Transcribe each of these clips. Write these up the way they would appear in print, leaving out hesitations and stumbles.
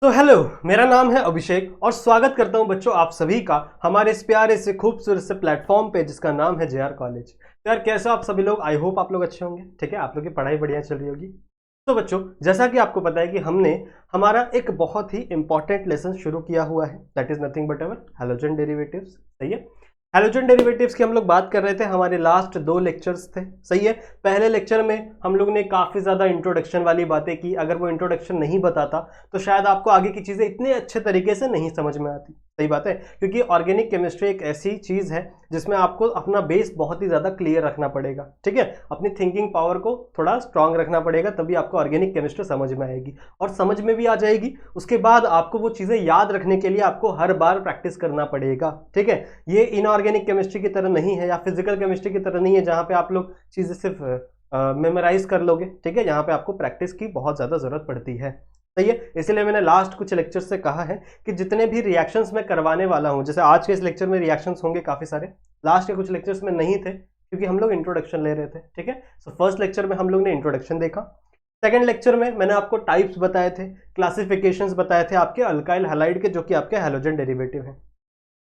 तो हेलो, मेरा नाम है अभिषेक और स्वागत करता हूं बच्चों आप सभी का हमारे इस प्यारे से खूबसूरत से प्लेटफॉर्म पे जिसका नाम है जेआर कॉलेज। यार कैसे हो आप सभी लोग? आई होप आप लोग अच्छे होंगे। ठीक है, आप लोग की पढ़ाई बढ़िया चल रही होगी। तो बच्चों, जैसा कि आपको पता है कि हमने हमारा एक बहुत ही इंपॉर्टेंट लेसन शुरू किया हुआ है, that is nothing but ever halogen derivatives. सही है, हैलोजन डेरिवेटिव्स की हम लोग बात कर रहे थे, हमारे लास्ट 2 लेक्चर्स थे। सही है, पहले लेक्चर में हम लोग ने काफ़ी ज़्यादा इंट्रोडक्शन वाली बातें की। अगर वो इंट्रोडक्शन नहीं बताता तो शायद आपको आगे की चीज़ें इतने अच्छे तरीके से नहीं समझ में आती। सही बात है, क्योंकि ऑर्गेनिक केमिस्ट्री एक ऐसी चीज़ है जिसमें आपको अपना बेस बहुत ही ज़्यादा क्लियर रखना पड़ेगा। ठीक है, अपनी थिंकिंग पावर को थोड़ा स्ट्रांग रखना पड़ेगा, तभी आपको ऑर्गेनिक केमिस्ट्री समझ में आएगी और समझ में भी आ जाएगी। उसके बाद आपको वो चीज़ें याद रखने के लिए आपको हर बार प्रैक्टिस करना पड़ेगा। ठीक है, ये इनऑर्गेनिक केमिस्ट्री की तरह नहीं है या फिजिकल केमिस्ट्री की तरह नहीं है जहाँ पे आप लोग चीज़ें सिर्फ मेमोराइज कर लोगे। ठीक है, यहाँ पे आपको प्रैक्टिस की बहुत ज़्यादा ज़रूरत पड़ती है। सही है, इसीलिए मैंने लास्ट कुछ लेक्चर से कहा है कि जितने भी रिएक्शंस मैं करवाने वाला हूँ, जैसे आज के इस लेक्चर में रिएक्शंस होंगे काफ़ी सारे, लास्ट के कुछ लेक्चर्स में नहीं थे क्योंकि हम लोग इंट्रोडक्शन ले रहे थे। ठीक है, सो फर्स्ट लेक्चर में हम लोग ने इंट्रोडक्शन देखा। सेकेंड लेक्चर में मैंने आपको टाइप्स बताए थे, क्लासिफिकेशंस बताए थे आपके अल्काइल हैलाइड के, जो कि आपके हैलोजन डेरिवेटिव हैं।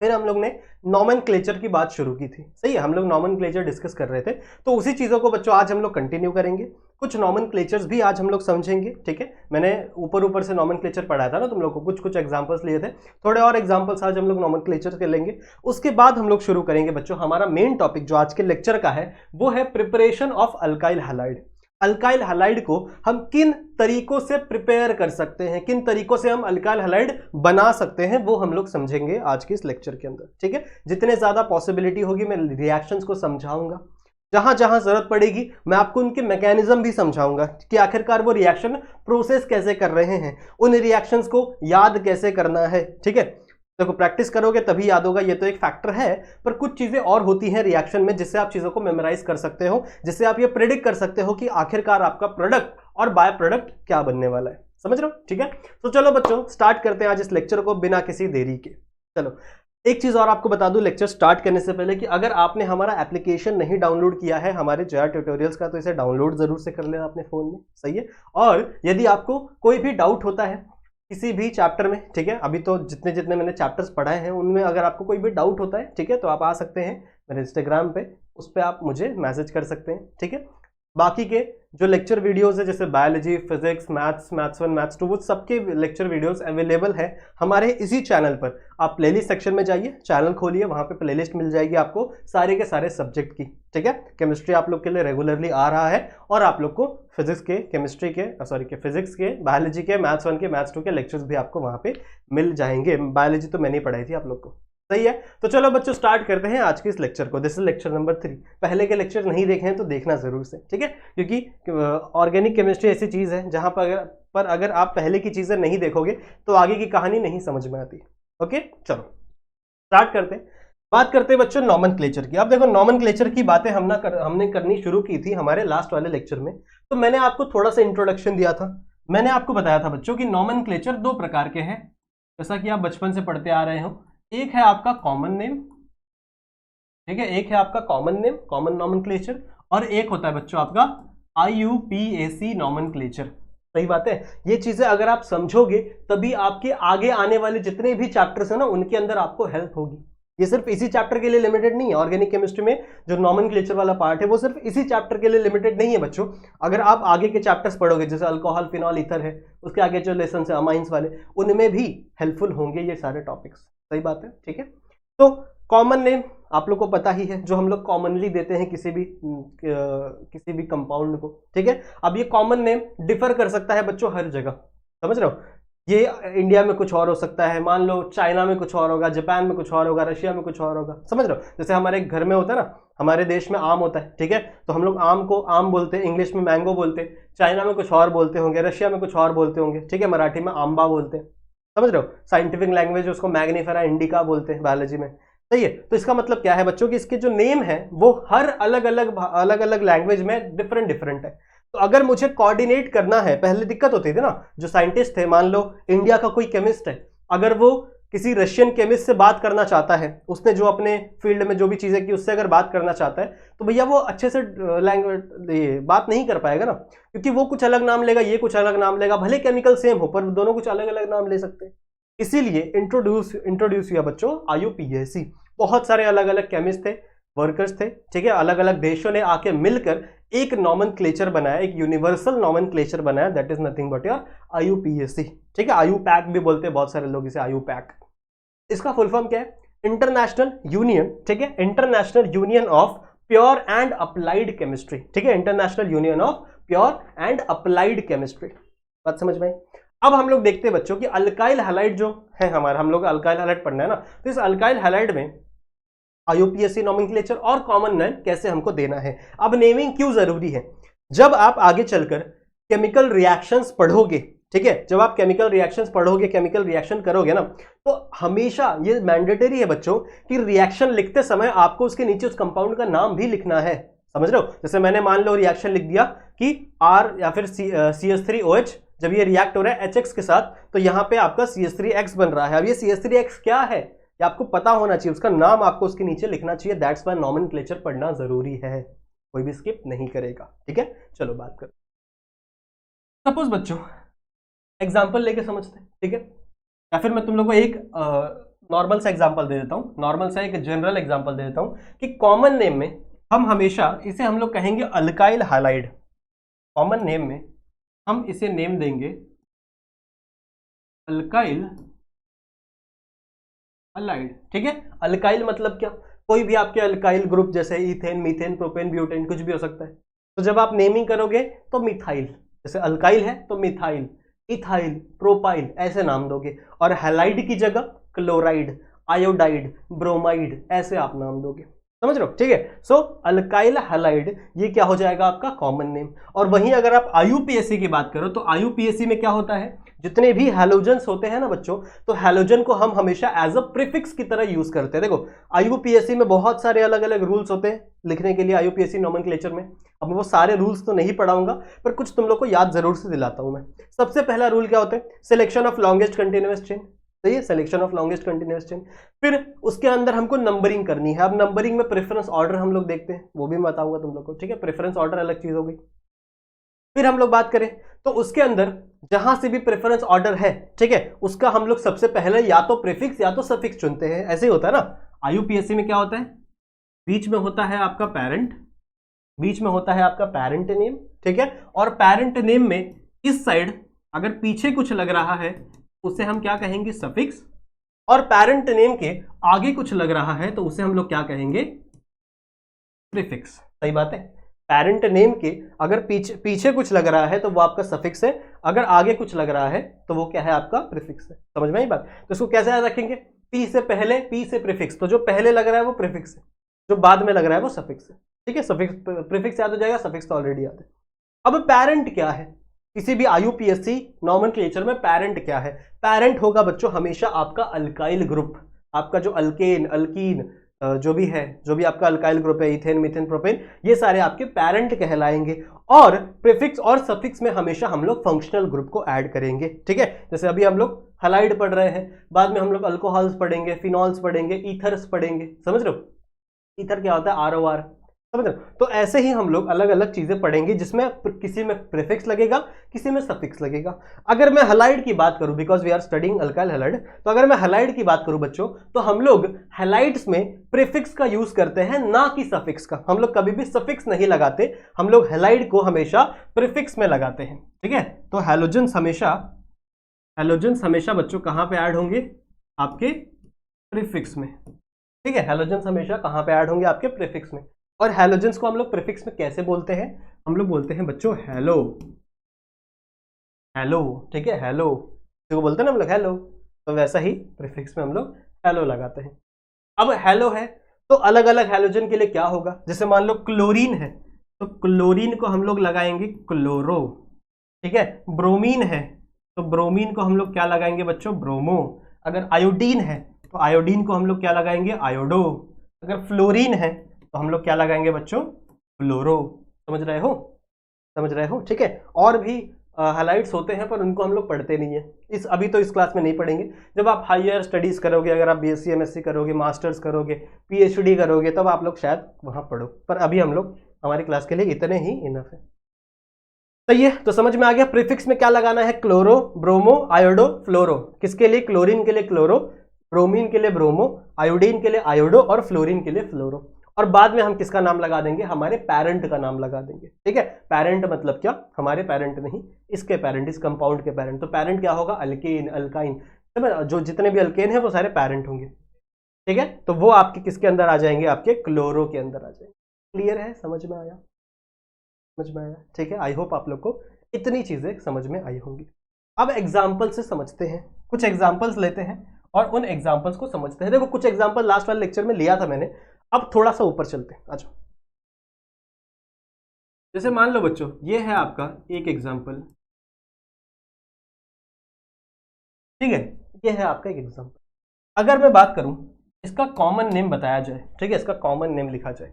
फिर हम लोग ने नॉमेनक्लेचर की बात शुरू की थी। सही है, हम लोग नॉमेनक्लेचर डिस्कस कर रहे थे, तो उसी चीज़ों को बच्चों आज हम लोग कंटिन्यू करेंगे। कुछ नॉमेनक्लेचर्स भी आज हम लोग समझेंगे। ठीक है, मैंने ऊपर ऊपर से नॉमेनक्लेचर पढ़ाया था ना तुम लोग को, कुछ कुछ एग्जांपल्स लिए थे, थोड़े और एग्जांपल्स आज हम लोग नॉमेनक्लेचर के लेंगे। उसके बाद हम लोग शुरू करेंगे बच्चों, हमारा मेन टॉपिक जो आज के लेक्चर का है वो है preparation of alkyl halide. Alkyl halide को हम किन तरीकों से प्रिपेयर कर सकते हैं, किन तरीकों से हम अल्काइल हैलाइड बना सकते हैं, वो हम लोग समझेंगे आज के इस लेक्चर के अंदर। ठीक है, जितने ज्यादा पॉसिबिलिटी होगी मैं रिएक्शंस को समझाऊंगा, जहां जहां जरूरत पड़ेगी मैं आपको उनके मैकेनिज्म भी समझाऊंगा कि आखिरकार वो रिएक्शन प्रोसेस कैसे कर रहे हैं, उन रिएक्शंस को याद कैसे करना है। ठीक है, देखो प्रैक्टिस करोगे तभी याद होगा, ये तो एक फैक्टर है, पर कुछ चीजें और होती हैं रिएक्शन में जिससे आप चीजों को मेमोराइज कर सकते हो, जिससे आप ये प्रेडिक्ट कर सकते हो कि आखिरकार आपका प्रोडक्ट और बाय प्रोडक्ट क्या बनने वाला है। समझ रहे हो? ठीक है, तो चलो बच्चों स्टार्ट करते हैं आज इस लेक्चर को बिना किसी देरी के। चलो एक चीज और आपको बता दूं लेक्चर स्टार्ट करने से पहले कि अगर आपने हमारा एप्लीकेशन नहीं डाउनलोड किया है हमारे जेआर ट्यूटोरियल्स का, तो इसे डाउनलोड जरूर से कर लेना अपने फोन में। सही है, और यदि आपको कोई भी डाउट होता है किसी भी चैप्टर में, ठीक है, अभी तो जितने जितने मैंने चैप्टर्स पढ़ाए हैं उनमें अगर आपको कोई भी डाउट होता है, ठीक है, तो आप आ सकते हैं मेरे इंस्टाग्राम पे, उस पर आप मुझे मैसेज कर सकते हैं। ठीक है, बाकी के जो लेक्चर वीडियोस है जैसे biology, physics, maths, maths 1, maths 2, वो सबके लेक्चर वीडियोस अवेलेबल है हमारे इसी चैनल पर। आप प्लेलिस्ट सेक्शन में जाइए, चैनल खोलिए, वहां पे प्लेलिस्ट मिल जाएगी आपको सारे के सारे सब्जेक्ट की। ठीक है, केमिस्ट्री आप लोग के लिए रेगुलरली आ रहा है और आप लोग को फिजिक्स के, केमिस्ट्री के, फिजिक्स के, बायोलॉजी के, मैथ्स 1 के, मैथ्स 2 के लेक्चर्स भी आपको वहां पे मिल जाएंगे। बायोलॉजी तो मैंने पढ़ाई थी आप लोग को। सही है, तो चलो बच्चों स्टार्ट करते हैं आज के इस लेक्चर को। This is lecture number 3। पहले के लेक्चर नहीं देखे हैं तो देखना जरूर से। ठीक है, क्योंकि ऑर्गेनिक केमिस्ट्री ऐसी चीज है जहां पर अगर आप पहले की चीजें नहीं देखोगे तो आगे की कहानी नहीं समझ में आती। ओके, चलो स्टार्ट करते हैं। बात करते हैं बच्चों नॉमेनक्लेचर की। अब देखो नॉमेनक्लेचर की बातें हमने करनी शुरू की थी हमारे लास्ट वाले लेक्चर में, तो मैंने आपको थोड़ा सा इंट्रोडक्शन दिया था। मैंने आपको बताया था बच्चों कि नॉमेनक्लेचर 2 प्रकार के हैं, जैसा कि आप बचपन से पढ़ते आ रहे हो। एक है आपका कॉमन नेम, ठीक है, एक है आपका कॉमन नेम, कॉमन नॉमेनक्लेचर, और एक होता है बच्चों आपका IUPAC नॉमेनक्लेचर। सही बात है, ये चीजें अगर आप समझोगे तभी आपके आगे आने वाले जितने भी चैप्टर्स है ना उनके अंदर आपको हेल्प होगी। ये सिर्फ इसी चैप्टर के लिए लिमिटेड नहीं है। ऑर्गेनिक केमिस्ट्री में जो नॉमेनक्लेचर वाला पार्ट है वो सिर्फ इसी चैप्टर के लिए लिमिटेड नहीं है बच्चों। अगर आप आगे के चैप्टर्स पढ़ोगे जैसे अल्कोहल, फिनॉल, ईथर है, उसके आगे जो लेसन है अमाइंस वाले, उनमें भी हेल्पफुल होंगे ये सारे टॉपिक्स। सही बात है, ठीक है। तो कॉमन नेम आप लोग को पता ही है, जो हम लोग कॉमनली देते हैं किसी भी कंपाउंड को। ठीक है, अब ये कॉमन नेम डिफर कर सकता है बच्चों हर जगह। समझ रहे हो, ये इंडिया में कुछ और हो सकता है, मान लो चाइना में कुछ और होगा, जापान में कुछ और होगा, रशिया में कुछ और होगा। समझ रहे हो, जैसे हमारे घर में होता है ना, हमारे देश में आम होता है, ठीक है, तो हम लोग आम को आम बोलते हैं, इंग्लिश में मैंगो बोलते हैं, चाइना में कुछ और बोलते होंगे, रशिया में कुछ और बोलते होंगे, ठीक है, मराठी में आंबा बोलते हैं। समझ रहे हो, साइंटिफिक लैंग्वेज उसको मैग्नीफेरा इंडिका बोलते हैं बायोलॉजी में। सही है, तो इसका मतलब क्या है बच्चों कि इसके जो नेम है वो हर अलग अलग लैंग्वेज में डिफरेंट है। तो अगर मुझे कोऑर्डिनेट करना है, पहले दिक्कत होती थी ना, जो साइंटिस्ट थे, मान लो इंडिया का कोई केमिस्ट है, अगर वो किसी रशियन केमिस्ट से बात करना चाहता है, उसने जो अपने फील्ड में जो भी चीजें की उससे अगर बात करना चाहता है तो भैया वो अच्छे से लैंग्वेज बात नहीं कर पाएगा ना, क्योंकि वो कुछ अलग नाम लेगा, ये कुछ अलग नाम लेगा, भले केमिकल सेम हो पर दोनों कुछ अलग अलग नाम ले सकते हैं। इसीलिए इंट्रोड्यूस हुआ बच्चों IUPAC। बहुत सारे अलग अलग केमिस्ट थे, वर्कर्स थे, ठीक है, अलग अलग देशों ने आके मिलकर एक नॉमेनक्लेचर बनाया, एक यूनिवर्सल नॉमेनक्लेचर बनाया, that is nothing but your IUPAC, ठीक है। IUPAC भी बोलते हैं बहुत सारे लोग इसे, IUPAC। इसका फुल फॉर्म क्या है? इंटरनेशनल यूनियन, ठीक है, international union of pure and applied chemistry, ठीक है, international union of pure and applied chemistry. बात समझ में आई? अब हम लोग देखते हैं बच्चों कि अल्काइल हैलाइड जो है हमारा, हम लोग अल्काइल हैलाइड पढ़ना है ना, तो इस अल्काइल हैलाइड में IUPAC नॉमेनक्लेचर और कॉमन नेम कैसे हमको देना है। अब नेमिंग क्यों जरूरी है? जब आप आगे चलकर केमिकल रिएक्शंस पढ़ोगे, ठीक है, जब आप केमिकल रिएक्शंस पढ़ोगे, केमिकल रिएक्शन करोगे ना, तो हमेशा ये मैंडेटरी है बच्चों कि रिएक्शन लिखते समय आपको उसके नीचे उस कंपाउंड का नाम भी लिखना है। समझ रहे हो? जैसे मैंने मान लो रिएक्शन लिख दिया कि R या फिर CH3OH, जब ये रिएक्ट हो रहा है HX के साथ, तो यहाँ पे आपका CH3X बन रहा है। अब ये CH3X क्या है ये आपको पता होना चाहिए, उसका नाम आपको उसके नीचे लिखना चाहिए। दैट्स व्हाई नॉमेनक्लेचर पढ़ना जरूरी है, कोई भी स्किप नहीं करेगा, ठीक है। चलो बात करो, सपोज बच्चों एग्जाम्पल लेके समझते हैं, ठीक है, या फिर मैं तुम लोग को एक नॉर्मल सा एग्जाम्पल दे देता हूं, नॉर्मल सा एक जनरल एग्जाम्पल दे देता हूं कि कॉमन नेम में हम हमेशा इसे हम लोग कहेंगे अल्काइल हैलाइड। कॉमन नेम में हम इसे नेम देंगे अल्काइल हैलाइड, ठीक है। अल्काइल मतलब क्या? कोई भी आपके अल्काइल ग्रुप, जैसे इथेन, मीथेन, प्रोपेन, ब्यूटेन, कुछ भी हो सकता है। तो जब आप नेमिंग करोगे तो मिथाइल, जैसे अल्काइल है तो मिथाइल, इथाइल, प्रोपाइल, ऐसे नाम दोगे। और हैलाइड की जगह क्लोराइड, आयोडाइड, ब्रोमाइड, ऐसे आप नाम दोगे। समझ रहे हो? ठीक है। सो अल्काइल हैलाइड ये क्या हो जाएगा आपका कॉमन नेम। और वहीं अगर आप IUPAC की बात करो तो IUPAC में क्या होता है, जितने भी हैलोजेंस होते हैं ना बच्चों, तो हैलोजन को हम हमेशा एज अ प्रीफिक्स की तरह यूज करते हैं। देखो IUPAC में बहुत सारे अलग अलग रूल्स होते हैं लिखने के लिए, IUPAC नॉमेनक्लेचर में। अब मैं वो सारे रूल्स तो नहीं पढ़ाऊंगा, पर कुछ तुम लोग को याद जरूर से दिलाता हूं मैं। सबसे पहला रूल क्या होता है? Selection of longest continuous chain, सही है, selection of longest continuous chain. फिर उसके अंदर हमको नंबरिंग करनी है। अब नंबरिंग में प्रेफरेंस ऑर्डर हम लोग देखते हैं, वो भी मैं बताऊंगा तुम लोग को, ठीक है। प्रेफरेंस ऑर्डर अलग चीज हो गई। फिर हम लोग बात करें तो उसके अंदर जहां से भी प्रेफरेंस ऑर्डर है, ठीक है, उसका हम लोग सबसे पहले या तो प्रीफिक्स या तो सफिक्स चुनते हैं। ऐसे ही होता है ना। IUPAC में क्या होता है? बीच में होता है आपका पेरेंट, बीच में होता है आपका पेरेंट नेम, ठीक है। और पेरेंट नेम में इस साइड अगर पीछे कुछ लग रहा है उसे हम क्या कहेंगे? सफिक्स। और पेरेंट नेम के आगे कुछ लग रहा है तो उसे हम लोग क्या कहेंगे? प्रीफिक्स। सही बात है। पेरेंट नेम के अगर पीछे कुछ लग रहा है तो वो आपका सफिक्स है, अगर आगे कुछ लग रहा है तो वो क्या है? आपका प्रीफिक्स है। समझ में आई बात? तो इसको कैसे याद रखेंगे? P से पहले, P से प्रीफिक्स, तो जो पहले लग रहा है वो प्रीफिक्स है, जो बाद में लग रहा है वो सफिक्स है, ठीक है। सफिक्स प्रीफिक्स याद हो जाएगा, सफिक्स तो ऑलरेडी याद है। अब पेरेंट क्या है? किसी भी IUPAC नॉमेनक्लेचर में पेरेंट क्या है? पेरेंट होगा बच्चों हमेशा आपका अल्काइल ग्रुप, आपका जो अल्केन, अल्कीन, जो भी है, जो भी आपका अल्काइल ग्रुप है, इथेन, मीथेन, प्रोपेन, ये सारे आपके पेरेंट कहलाएंगे। और प्रीफिक्स और सफिक्स में हमेशा हम लोग फंक्शनल ग्रुप को ऐड करेंगे, ठीक है। जैसे अभी हम लोग हैलाइड पढ़ रहे हैं, बाद में हम लोग अल्कोहल्स पढ़ेंगे, फिनॉल्स पढ़ेंगे, ईथर्स पढ़ेंगे। समझ रहे हो? ईथर क्या होता है? ROR। समझ रहे हो? तो ऐसे ही हम लोग अलग अलग चीजें पढ़ेंगे जिसमें किसी में प्रीफिक्स लगेगा, किसी में सफिक्स लगेगा। अगर मैं हैलाइड की बात करूं, because we are studying alkyl halide, तो अगर मैं हैलाइड की बात करूं बच्चों, तो हम लोग हैलाइड्स में प्रीफिक्स का यूज करते हैं, ना कि सफिक्स का। हम लोग कभी भी सफिक्स नहीं लगाते, हम लोग हैलाइड को हमेशा प्रीफिक्स में लगाते हैं, ठीक है। तो हैलोजेंस हमेशा बच्चों कहां पे ऐड होंगे? आपके प्रीफिक्स में, ठीक है। हैलोजेंस हमेशा कहां पे ऐड होंगे? आपके प्रीफिक्स में। और हैलोजेंस को हम लोग प्रीफिक्स में कैसे बोलते हैं? हम लोग बोलते हैं बच्चों हेलो, हेलो, ठीक है, हेलो, जो बोलते हैं ना हम लोग हेलो, तो वैसा ही प्रीफिक्स में हम लोग हेलो लगाते हैं। अब हेलो है तो अलग अलग हैलोजन के लिए क्या होगा? जैसे मान लो क्लोरीन है तो क्लोरीन को हम लोग लगाएंगे क्लोरो, ठीक है। ब्रोमीन है तो ब्रोमीन को हम लोग क्या लगाएंगे बच्चों? ब्रोमो। अगर आयोडीन है तो आयोडीन को हम लोग क्या लगाएंगे? आयोडो। अगर फ्लोरीन है तो हम लोग क्या लगाएंगे बच्चों? फ्लोरो। समझ रहे हो? ठीक है। और भी हैलाइड्स होते हैं पर उनको हम लोग पढ़ते नहीं है, अभी तो इस क्लास में नहीं पढ़ेंगे। जब आप हायर स्टडीज करोगे, अगर आप बीएससी एमएससी करोगे, मास्टर्स करोगे, पीएचडी करोगे, तब आप लोग शायद वहां पढ़ो, पर अभी हम लोग हमारी क्लास के लिए इतने ही इनफ है। सही है, तो समझ में आ गया। प्रीफिक्स में क्या लगाना है? क्लोरो, ब्रोमो, आयोडो, फ्लोरो। किसके लिए? क्लोरीन के लिए क्लोरो, ब्रोमीन के लिए ब्रोमो, आयोडीन के लिए आयोडो और फ्लोरीन के लिए फ्लोरो। और बाद में हम किसका नाम लगा देंगे? हमारे पेरेंट का नाम लगा देंगे। ठीक है, पेरेंट मतलब क्या? हमारे पेरेंट नहीं, इसके पेरेंट, इस कंपाउंड के पेरेंट। तो पेरेंट क्या होगा? Alkane, alkyne. जो जितने भी अल्केन है वो सारे पेरेंट होंगे। ठीक है, तो वो आपके किसके अंदर आ जाएंगे? आपके क्लोरो के अंदर आ जाएंगे। क्लियर है? समझ में आया? समझ में आया? ठीक है, आई होप आप लोग को इतनी चीजें समझ में आई होंगी। अब एग्जाम्पल से समझते हैं, कुछ एग्जाम्पल्स लेते हैं और उन एग्जाम्पल्स को समझते हैं। देखो कुछ एग्जाम्पल लास्ट वाले लेक्चर में लिया था मैंने, अब थोड़ा सा ऊपर चलते हैं। अच्छा, जैसे मान लो बच्चों, ये है आपका एक एग्जाम्पल। ठीक है, ये है आपका एक एग्जाम्पल। अगर मैं बात करूं, इसका कॉमन नेम बताया जाए, ठीक है, इसका कॉमन नेम लिखा जाए।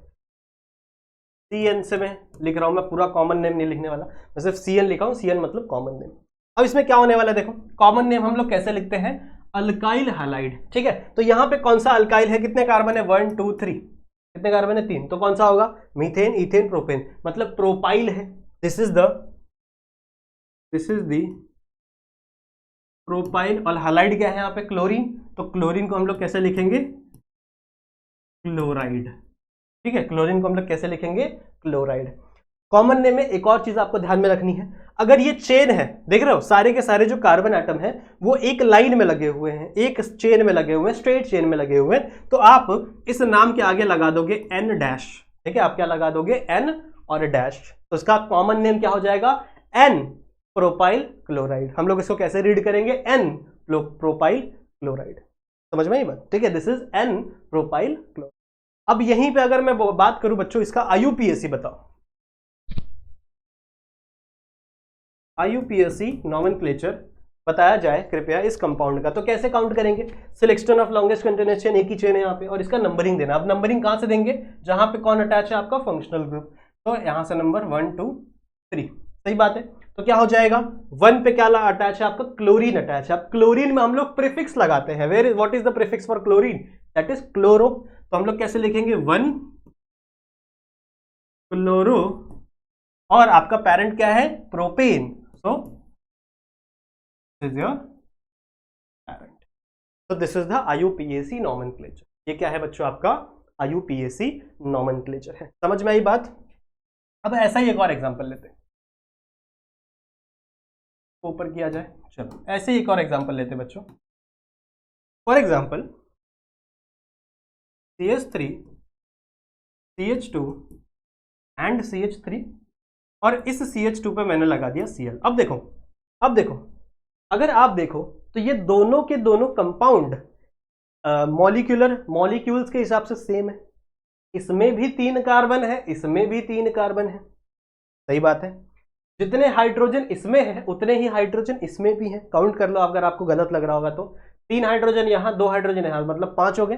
CN से मैं लिख रहा हूं, मैं पूरा कॉमन नेम नहीं लिखने वाला, मैं सिर्फ CN लिखा हूं। CN मतलब कॉमन नेम। अब इसमें क्या होने वाला है? देखो, कॉमन नेम हम लोग कैसे लिखते हैं? Alkyl halide. ठीक है, तो यहां पे कौन सा अल्काइल है? कितने कार्बन है? 1 2 3। कितने कार्बन है? 3। तो कौन सा होगा? मीथेन, इथेन, प्रोपेन, मतलब प्रोपाइल है। This is the propyl. और हैलाइड क्या है यहाँ पे? क्लोरीन। तो क्लोरीन को हम लोग कैसे लिखेंगे? क्लोराइड। ठीक है, क्लोरीन को हम लोग कैसे लिखेंगे? क्लोराइड। कॉमन नेम में एक और चीज आपको ध्यान में रखनी है, अगर ये चेन है, देख रहे हो सारे के सारे जो कार्बन एटम है वो एक लाइन में लगे हुए हैं, एक चेन में लगे हुए हैं, स्ट्रेट चेन में लगे हुए हैं, तो आप इस नाम के आगे लगा दोगे N डैश। ठीक है, आप क्या लगा दोगे? N और डैश। तो इसका कॉमन नेम क्या हो जाएगा? N propyl chloride. हम लोग इसको कैसे रीड करेंगे? N propyl chloride. समझ में आई बात? ठीक है, this is N propyl chloride. अब यहीं पे अगर मैं बात करूं बच्चों, इसका IUPAC बताओ। IUPAC नॉमेनक्लेचर बताया जाए कृपया इस कंपाउंड का, तो कैसे काउंट करेंगे? Selection of longest continuous chain, एक ही चेन है यहाँ पे, और इसका नंबरिंग देना। अब नंबरिंग कहां से देंगे? जहां पे कौन अटैच है? आपका फंक्शनल ग्रुप। तो यहां से नंबर 1 2 3। सही बात है, तो क्या हो जाएगा? 1 पे क्या अटैच है? आपका क्लोरीन अटैच है। अब क्लोरीन में हम लोग प्रीफिक्स लगाते हैं। Where what is the prefix for chlorine? That is chloro. तो हम लोग कैसे लिखेंगे? 1 क्लोरो, और आपका पेरेंट क्या है? Propane. So this is your parent. तो this is the IUPAC nomenclature. ये क्या है बच्चों? आपका IUPAC नॉमेनक्लेचर है। समझ में आई बात? अब ऐसा ही एक और एग्जांपल लेते हैं, ऊपर किया जाए। चलो ऐसे ही एक और एग्जांपल लेते हैं बच्चों। For example CH3 CH2 and CH3, और इस CH2 पे मैंने लगा दिया Cl। अब देखो अगर आप देखो तो ये दोनों के दोनों कंपाउंड मॉलिक्यूल्स के हिसाब से सेम है। इसमें भी 3 कार्बन है, इसमें भी 3 कार्बन है। सही बात है, जितने हाइड्रोजन इसमें है उतने ही हाइड्रोजन इसमें भी है। काउंट कर लो अगर आपको गलत लग रहा होगा तो। 3 हाइड्रोजन यहां, 2 हाइड्रोजन यहां, मतलब 5 हो गए।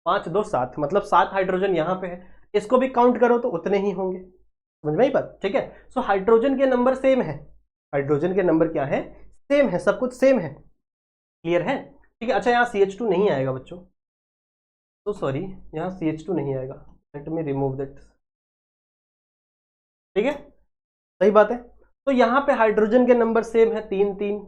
5 2 7, मतलब 7 हाइड्रोजन यहां पे है। इसको भी काउंट करो तो उतने ही होंगे। समझ में आई बात? ठीक है, सो हाइड्रोजन के नंबर सेम है। हाइड्रोजन के नंबर क्या है? सेम है, सब कुछ सेम है। क्लियर है? ठीक है। अच्छा, यहाँ CH2 नहीं आएगा बच्चों, तो सॉरी, यहाँ CH2 नहीं आएगा। Let me remove that. ठीक है, सही बात है। तो यहाँ पे हाइड्रोजन के नंबर सेम है, 3 3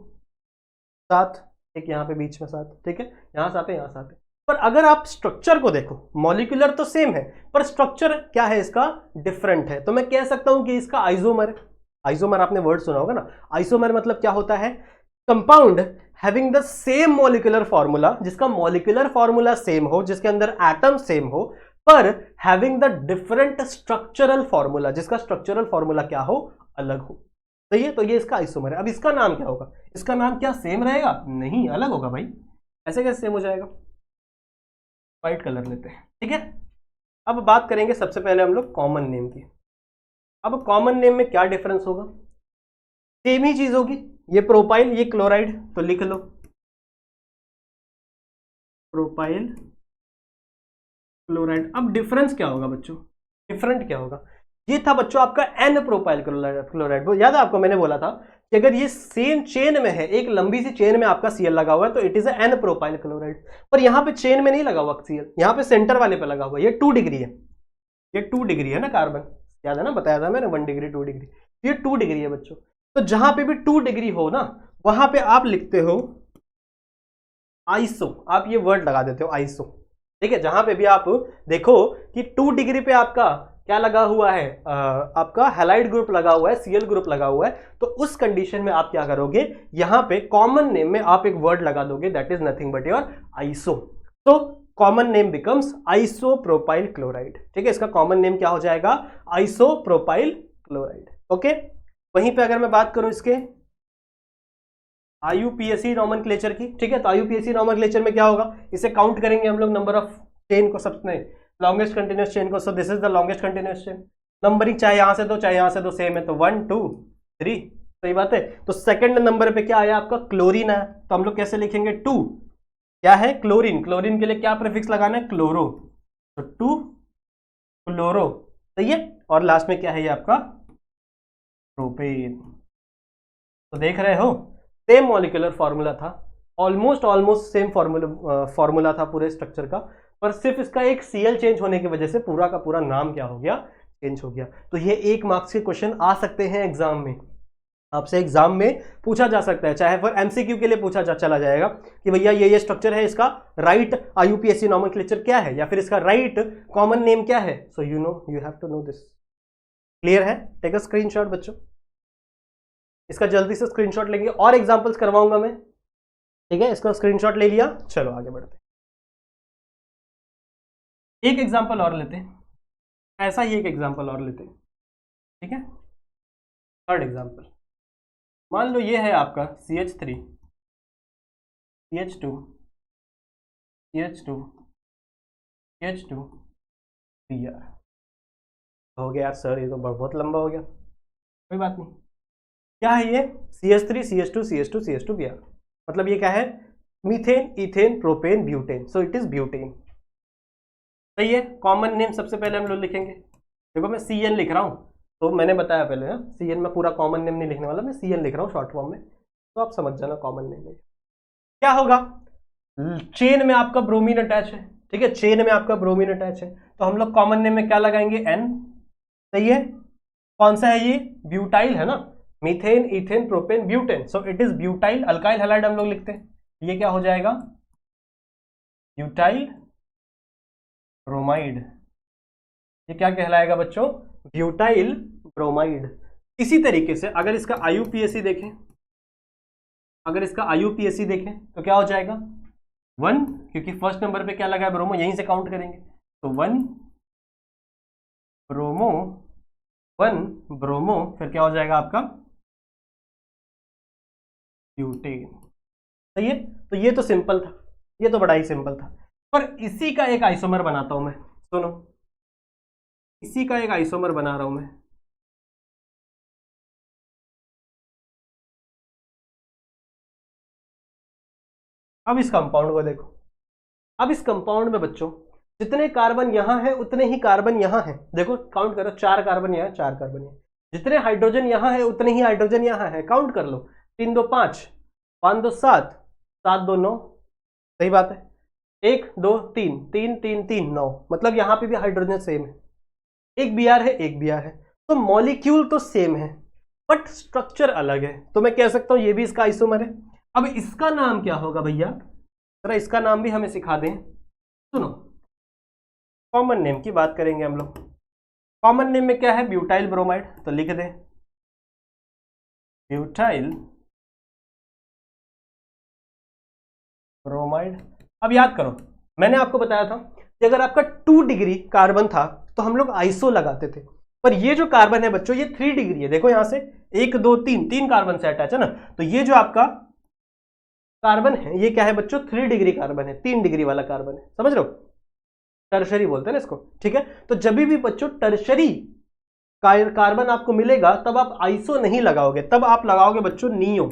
7, एक यहाँ पे बीच में 7। ठीक है, यहाँ 7 है, यहाँ 7 है। पर अगर आप स्ट्रक्चर को देखो, मॉलिक्यूलर तो सेम है पर स्ट्रक्चर क्या है इसका? डिफरेंट है। तो मैं कह सकता हूं कि इसका आइसोमर। आइसोमर आपने वर्ड सुना होगा ना। आइसोमर मतलब क्या होता है? Compound having the same molecular formula, जिसका मॉलिक्यूलर फॉर्मूला सेम हो, जिसके अंदर एटम सेम हो, पर having the different structural formula, जिसका स्ट्रक्चरल फॉर्मूला क्या हो? अलग हो। सही है, तो ये इसका आइसोमर है। अब इसका नाम क्या होगा? इसका नाम क्या सेम रहेगा? नहीं, अलग होगा भाई। ऐसे कैसे सेम हो जाएगा? व्हाइट कलर लेते हैं। ठीक है, अब बात करेंगे सबसे पहले हम लोग कॉमन नेम की। अब कॉमन नेम में क्या डिफरेंस होगा? सेम ही चीज होगी। ये प्रोपाइल, ये क्लोराइड, तो लिख लो प्रोपाइल क्लोराइड। अब डिफरेंस क्या होगा बच्चों? डिफरेंट क्या होगा? ये था बच्चों आपका N प्रोपाइल क्लोराइड। वो याद है आपको, मैंने बोला था कि अगर ये सेम चेन में है, एक लंबी सी चेन में आपका Cl लगा हुआ है, तो it is an propyl chloride. पर यहाँ पे चेन में नहीं लगा हुआ Cl, यहाँ पे सेंटर वाले पे लगा हुआ है। ये 2 डिग्री है, ये 2 डिग्री है ना कार्बन, याद है ना, बताया था मैंने 1 डिग्री 2 डिग्री, ये 2 डिग्री है बच्चों। तो जहां पे भी 2 डिग्री हो ना, वहां पे आप लिखते हो आइसो, आप ये वर्ड लगा देते हो आइसो, ठीक है। जहां पे भी आप देखो कि 2 डिग्री पे आपका क्या लगा हुआ है, आपका हैलाइड ग्रुप लगा हुआ है, Cl ग्रुप लगा हुआ है, तो उस कंडीशन में आप क्या करोगे, यहां पे कॉमन नेम में आप एक वर्ड लगा दोगे, that is nothing but your iso. तो common name becomes isopropyl chloride, ठीक है। इसका कॉमन नेम क्या हो जाएगा, आइसोप्रोपाइल क्लोराइड, ओके। वहीं पे अगर मैं बात करूं इसके IUPAC नॉमेनक्लेचर की, ठीक है, तो IUPAC नॉमेनक्लेचर में क्या होगा, इसे काउंट करेंगे हम लोग नंबर ऑफ चेन को, सबसे लॉन्गेस्ट कंटिन्यूअस चेन को। सो this is the longest continuous chain. Numbering चाहे यहां से दो चाहे यहां से दो, सेम है, तो 1 2 3, सही बात है। तो सेकंड नंबर पे क्या आया आपका, क्लोरीन आया, तो हम लोग कैसे लिखेंगे, 2 क्या है, क्लोरीन। क्लोरीन के लिए क्या प्रीफिक्स लगाना है, क्लोरो, तो 2 क्लोरो, सही है। और लास्ट में क्या है ये आपका प्रोपेन। तो देख रहे हो, सेम मॉलिक्यूलर फॉर्मूला था, ऑलमोस्ट सेम फॉर्मूला था पूरे स्ट्रक्चर का, पर सिर्फ इसका एक Cl चेंज होने की वजह से पूरा का पूरा नाम क्या हो गया, चेंज हो गया। तो ये 1 मार्क्स के क्वेश्चन आ सकते हैं एग्जाम में, आपसे एग्जाम में पूछा जा सकता है, चाहे फिर MCQ के लिए पूछा चला जाएगा कि भैया ये स्ट्रक्चर है, इसका राइट IUPAC नॉमेनक्लेचर क्या है, या फिर इसका राइट कॉमन नेम क्या है। So you have to know this. Clear है, टेक अ स्क्रीनशॉट बच्चों, इसका जल्दी से स्क्रीनशॉट लेंगे, और एग्जांपल्स करवाऊंगा मैं, ठीक है। इसका स्क्रीनशॉट ले लिया, चलो आगे बढ़ते हैं। एक एग्जांपल और लेते हैं, ऐसा ही एक एग्जांपल और लेते हैं, ठीक है। थर्ड एग्जांपल, मान लो ये है आपका CH3 CH2 CH2 CH2 Br। हो गया यार सर, ये तो बहुत लंबा हो गया, कोई बात नहीं। क्या है ये, CH3 CH2 CH2 CH2 Br, मतलब ये क्या है, methane ethane propane butane, so it is butane, सही है। कॉमन नेम सबसे पहले हम लोग लिखेंगे, देखो मैं CN लिख रहा हूं, तो मैंने बताया पहले ना, CN में पूरा कॉमन नेम नहीं लिखने वाला, मैं CN लिख रहा हूं शॉर्ट फॉर्म में, तो आप समझ जाना कॉमन नेम में क्या होगा। चेन में आपका ब्रोमीन अटैच है, ठीक है, चेन में आपका ब्रोमीन अटैच है, तो हम लोग कॉमन नेम में क्या लगाएंगे, N, सही है। कौन सा है ये, ब्यूटाइल है ना, methane ethane propane butane, so it is butyl. Alkyl halide हम लोग लिखते हैं, ये क्या हो जाएगा, ब्यूटाइल ब्रोमाइड, ये क्या कहलाएगा बच्चों, ब्यूटाइल ब्रोमाइड। इसी तरीके से अगर इसका IUPAC देखें, अगर इसका IUPAC देखें तो क्या हो जाएगा, 1, क्योंकि फर्स्ट नंबर पे क्या लगा है, ब्रोमो, यहीं से काउंट करेंगे, तो 1 ब्रोमो 1 ब्रोमो, फिर क्या हो जाएगा आपका ब्यूटेन, सही है। तो ये तो सिंपल था, ये तो बड़ा ही सिंपल था, पर इसी का एक आइसोमर बनाता हूं मैं, सुनो, इसी का एक आइसोमर बना रहा हूं मैं, अब इस कंपाउंड को देखो, अब इस कंपाउंड में बच्चों जितने कार्बन यहां है उतने ही कार्बन यहां है, देखो काउंट करो, 4 कार्बन यहां, 4 कार्बन यहां, जितने हाइड्रोजन यहां है उतने ही हाइड्रोजन यहां है, काउंट कर लो, 3 2 5 5 2 7 7 2 9, सही बात है, 1 2 3 3 3 3 9, मतलब यहां पे भी हाइड्रोजन सेम है, एक Br है एक Br है, तो मॉलिक्यूल तो सेम है बट स्ट्रक्चर अलग है, तो मैं कह सकता हूं ये भी इसका आइसोमर है। अब इसका नाम क्या होगा भैया, जरा इसका नाम भी हमें सिखा दें, सुनो, कॉमन नेम की बात करेंगे हम लोग, कॉमन नेम में क्या है, ब्यूटाइल ब्रोमाइड, तो लिख दें ब्यूटाइल ब्रोमाइड। अब याद करो, मैंने आपको बताया था कि अगर आपका 2 डिग्री कार्बन था तो हम लोग आइसो लगाते थे, पर ये जो कार्बन है बच्चों ये 3 डिग्री है, देखो यहां से 1 2 3 3 कार्बन से अटैच है ना, तो ये जो आपका कार्बन है ये क्या है बच्चों, 3 डिग्री कार्बन है, 3 डिग्री वाला कार्बन है, समझ रहे हो, टर्शरी बोलते हैं ना इसको, ठीक है। तो जब भी बच्चों टर्शरी कार्बन आपको मिलेगा तब आप आइसो नहीं लगाओगे, तब आप लगाओगे बच्चों नियो,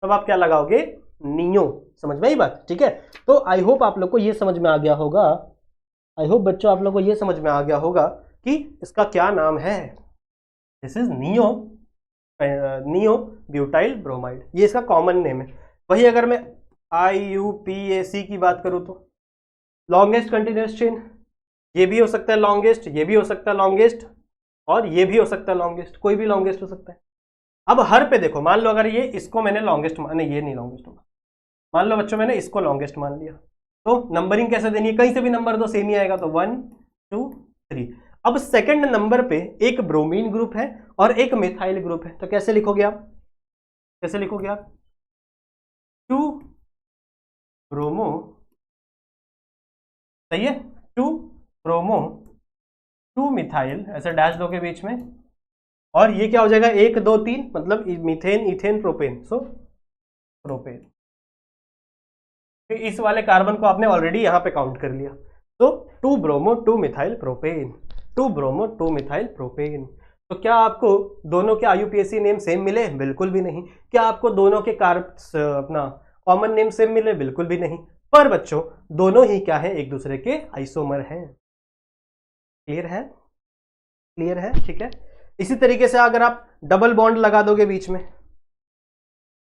तब आप क्या लगाओगे, नियो, समझ में आई बात, ठीक है। तो आई होप आप लोग को ये समझ में आ गया होगा, आई होप बच्चों आप लोग को ये समझ में आ गया होगा कि इसका क्या नाम है, this is neo neo butyl bromide, ये इसका कॉमन नेम है। वही अगर मैं IUPAC की बात करूं तो लॉन्गेस्ट कंटिन्यूअस चेन, ये भी हो सकता है लॉन्गेस्ट, ये भी हो सकता है लॉन्गेस्ट, और ये भी हो सकता है लॉन्गेस्ट, कोई भी लॉन्गेस्ट हो सकता है। अब हर पे देखो, मान लो अगर ये इसको मैंने लॉन्गेस्ट नहीं, ये नहीं लॉन्गेस्ट होगा, मान लो बच्चों मैंने इसको लॉन्गेस्ट मान लिया, तो नंबरिंग कैसे देनी है, कहीं से भी नंबर दो सेम ही आएगा, तो 1 2 3। अब सेकंड नंबर पे एक ब्रोमीन ग्रुप है और एक मिथाइल ग्रुप है, तो कैसे लिखोगे आप, कैसे लिखोगे आप, 2 ब्रोमो, सही है, 2 ब्रोमो 2 मिथाइल, ऐसे डैश दो के बीच में, और ये क्या हो जाएगा 1 2 3, मतलब मीथेन इथेन प्रोपेन, सो प्रोपेन। इस वाले कार्बन को आपने ऑलरेडी यहां पे काउंट कर लिया, तो 2 bromo 2 methyl propane, 2 bromo 2 methyl propane. तो क्या आपको दोनों के IUPAC नेम सेम मिले, बिल्कुल भी नहीं। क्या आपको दोनों के अपना कॉमन नेम सेम मिले, बिल्कुल भी नहीं। पर बच्चों दोनों ही क्या है, एक दूसरे के आइसोमर हैं। क्लियर है, क्लियर है, ठीक है। इसी तरीके से अगर आप डबल बॉन्ड लगा दोगे बीच में,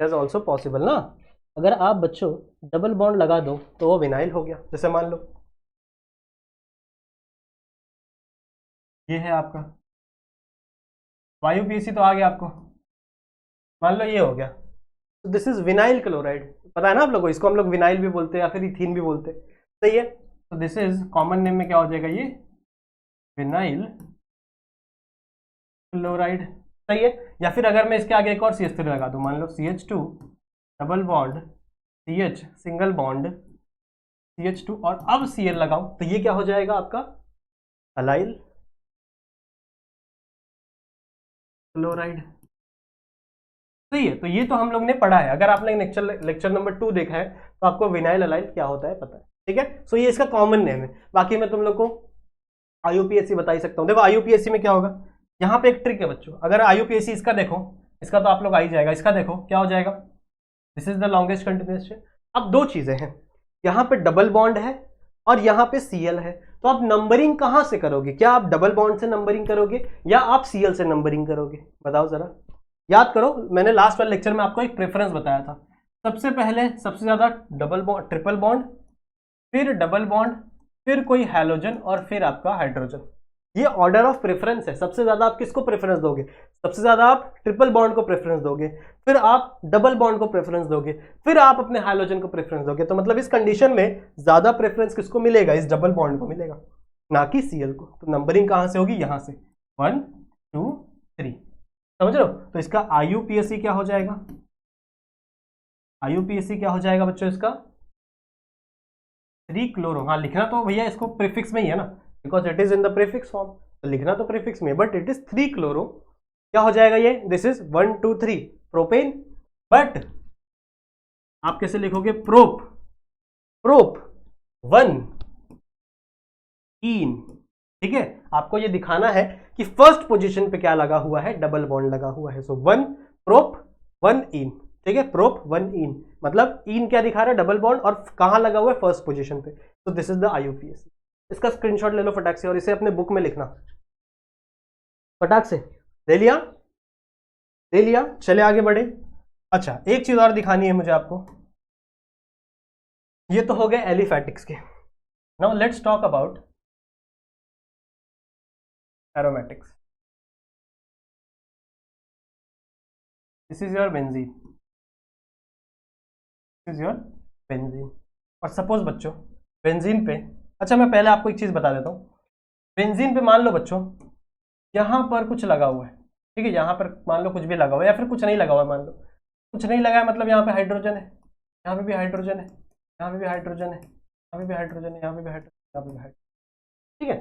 इज ऑल्सो पॉसिबल ना, अगर आप बच्चों डबल बॉन्ड लगा दो तो वो विनाइल हो गया। जैसे मान लो ये है आपका IUPAC, तो आ गया आपको, मान लो ये हो गया, तो दिस इज विनाइल क्लोराइड, पता है ना आप लोगों को, इसको हम लोग विनाइल भी बोलते हैं या फिर इथीन भी बोलते हैं, सही है। तो दिस इज कॉमन नेम में क्या हो जाएगा, ये विनाइल क्लोराइड, सही है। या फिर अगर मैं इसके आगे एक और CH3 लगा दूं, मान लो CH2 double bond CH single bond CH2 और अब Cl लगाऊं, तो ये क्या हो जाएगा आपका अलाइल क्लोराइड, सही है। तो ये तो हम लोग ने पढ़ा है, अगर आपने लेक्चर नंबर 2 देखा है तो आपको विनाइल अलाइल क्या होता है पता है, ठीक है। सो ये इसका कॉमन नेम है। बाकी मैं तुम लोग को IUPAC बता ही सकता हूं। देखो IUPAC में क्या होगा, यहाँ पे एक ट्रिक है बच्चों, अगर IUPAC इसका देखो, इसका तो आप लोग आ ही जाएगा, इसका देखो क्या हो जाएगा, this is the longest continuous chain. अब दो चीजें हैं, यहाँ पे डबल बॉन्ड है और यहाँ पे Cl है, तो आप नंबरिंग कहां से करोगे, क्या आप डबल बॉन्ड से नंबरिंग करोगे या आप Cl से नंबरिंग करोगे, बताओ जरा, याद करो। मैंने लास्ट वाले लेक्चर में आपको एक प्रेफरेंस बताया था, सबसे पहले सबसे ज्यादा डबल बॉन्ड ट्रिपल बॉन्ड, फिर डबल बॉन्ड, फिर कोई हैलोजन और फिर आपका हाइड्रोजन। ये ऑर्डर ऑफ प्रेफरेंस है, सबसे ज्यादा आप किसको प्रेफरेंस दोगे, सबसे ज्यादा आप ट्रिपल बॉन्ड को प्रेफरेंस दोगे, फिर आप डबल बॉन्ड को प्रेफरेंस दोगे, फिर आप अपने हाइड्रोजन को प्रेफरेंस दोगे। तो मतलब इस कंडीशन में ज्यादा प्रेफरेंस किसको मिलेगा, इस डबल बॉन्ड को मिलेगा, ना कि Cl को। तो नंबरिंग कहां से होगी, यहां से 1 2 3, समझ लो। तो इसका IUPAC क्या हो जाएगा, IUPAC क्या हो जाएगा बच्चों, इसका 3 क्लोरो, हाँ लिखना तो भैया इसको प्रीफिक्स में ही है ना, because it is in the prefix form, तो लिखना तो प्रीफिक्स में, बट इट इज 3 क्लोरो, क्या हो जाएगा ये, दिस इज 1 2 3 प्रोपेन, बट आप कैसे लिखोगे, प्रोप 1 इन, ठीक है। आपको ये दिखाना है कि फर्स्ट पोजीशन पे क्या लगा हुआ है, डबल बॉन्ड लगा हुआ है, सो 1 प्रोप 1 इन, ठीक है, प्रोप 1 इन, मतलब इन क्या दिखा रहा है, डबल बॉन्ड, और कहां लगा हुआ है, फर्स्ट पोजीशन पे। तो दिस इज द IUPAC। इसका स्क्रीनशॉट ले लो फटाक से और इसे अपने बुक में लिखना फटाक से। ले लिया, ले लिया, चले आगे बढ़े। अच्छा एक चीज और दिखानी है मुझे आपको, ये तो हो गए एलिफैटिक्स के। Now let's talk about aromatics. This is your benzene, this is your benzene. और सपोज बच्चों बेंजीन पे, अच्छा मैं पहले आपको एक चीज बता देता हूं, बेंजीन पे मान लो बच्चों यहां पर कुछ लगा हुआ है, ठीक है, यहां पर मान लो कुछ भी लगा हुआ है या फिर कुछ नहीं लगा हुआ है, मान लो कुछ नहीं लगा है, मतलब यहाँ पे हाइड्रोजन है, यहाँ पे भी हाइड्रोजन है, यहाँ पे भी हाइड्रोजन है, यहाँ पे भी हाइड्रोजन है, यहाँ पे भी हाइड्रोजन, यहाँ पे भी हाइड्रोजन, ठीक है।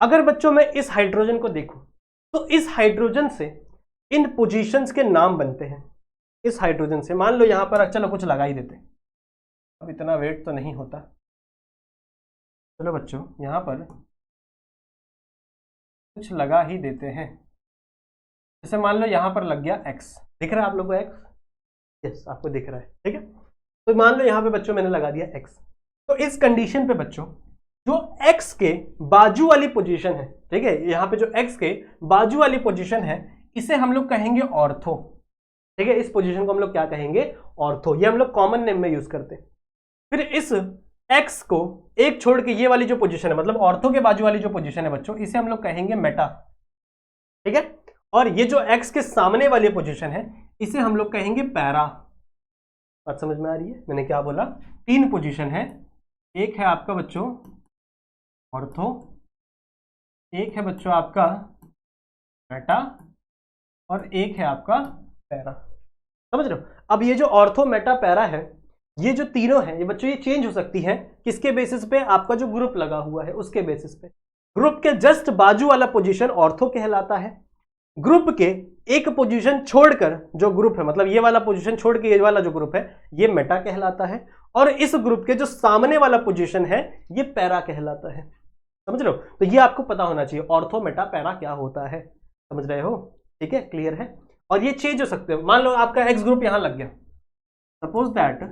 अगर बच्चों मैं इस हाइड्रोजन को देखूं तो इस हाइड्रोजन से इन पोजीशंस के नाम बनते हैं। इस हाइड्रोजन से मान लो यहाँ पर, चलो कुछ लगा ही देते, अब इतना वेट तो नहीं होता, चलो बच्चों यहाँ पर कुछ लगा ही देते हैं। जैसे मान लो यहाँ पर लग गया x, दिख रहा है आप लोगों को x, यस आपको दिख रहा है, ठीक है। तो मान लो यहाँ पे बच्चों मैंने लगा दिया x, तो इस कंडीशन पे बच्चों जो x के बाजू वाली पोजीशन है, ठीक है, यहाँ पे जो x के बाजू वाली पोजीशन है, इसे हम लोग कहेंगे ऑर्थो। ठीक है, इस पोजीशन को हम लोग क्या कहेंगे? ऑर्थो। ये हम लोग कॉमन नेम में यूज करते हैं। फिर इस एक्स को एक छोड़ के ये वाली जो पोजीशन है, मतलब ऑर्थो के बाजू वाली जो पोजीशन है बच्चों, इसे हम लोग कहेंगे मेटा। ठीक है, और ये जो एक्स के सामने वाली पोजीशन है इसे हम लोग कहेंगे पैरा। बात समझ में आ रही है? मैंने क्या बोला? 3 पोजीशन है। एक है आपका बच्चों ऑर्थो, एक है बच्चों आपका मेटा, और एक है आपका पैरा। समझ रहे हो? अब ये जो ऑर्थो मेटा पैरा है, ये जो तीनों हैं ये बच्चों ये चेंज हो सकती है किसके बेसिस पे? आपका जो ग्रुप लगा हुआ है उसके बेसिस पे। ग्रुप के जस्ट बाजू वाला पोजीशन ऑर्थो कहलाता है। ग्रुप के एक पोजीशन छोड़कर जो ग्रुप है, मतलब ये वाला पोजीशन छोड़ के ये वाला जो ग्रुप है, ये मेटा कहलाता है। और इस ग्रुप के जो सामने वाला पोजीशन है ये पैरा कहलाता है। समझ रहे हो? तो ये आपको पता होना चाहिए ऑर्थो मेटा पैरा क्या होता है। समझ रहे हो? ठीक है, क्लियर है? और ये चेंज हो सकते हैं। मान लो आपका एक्स ग्रुप यहां लग गया, सपोज दैट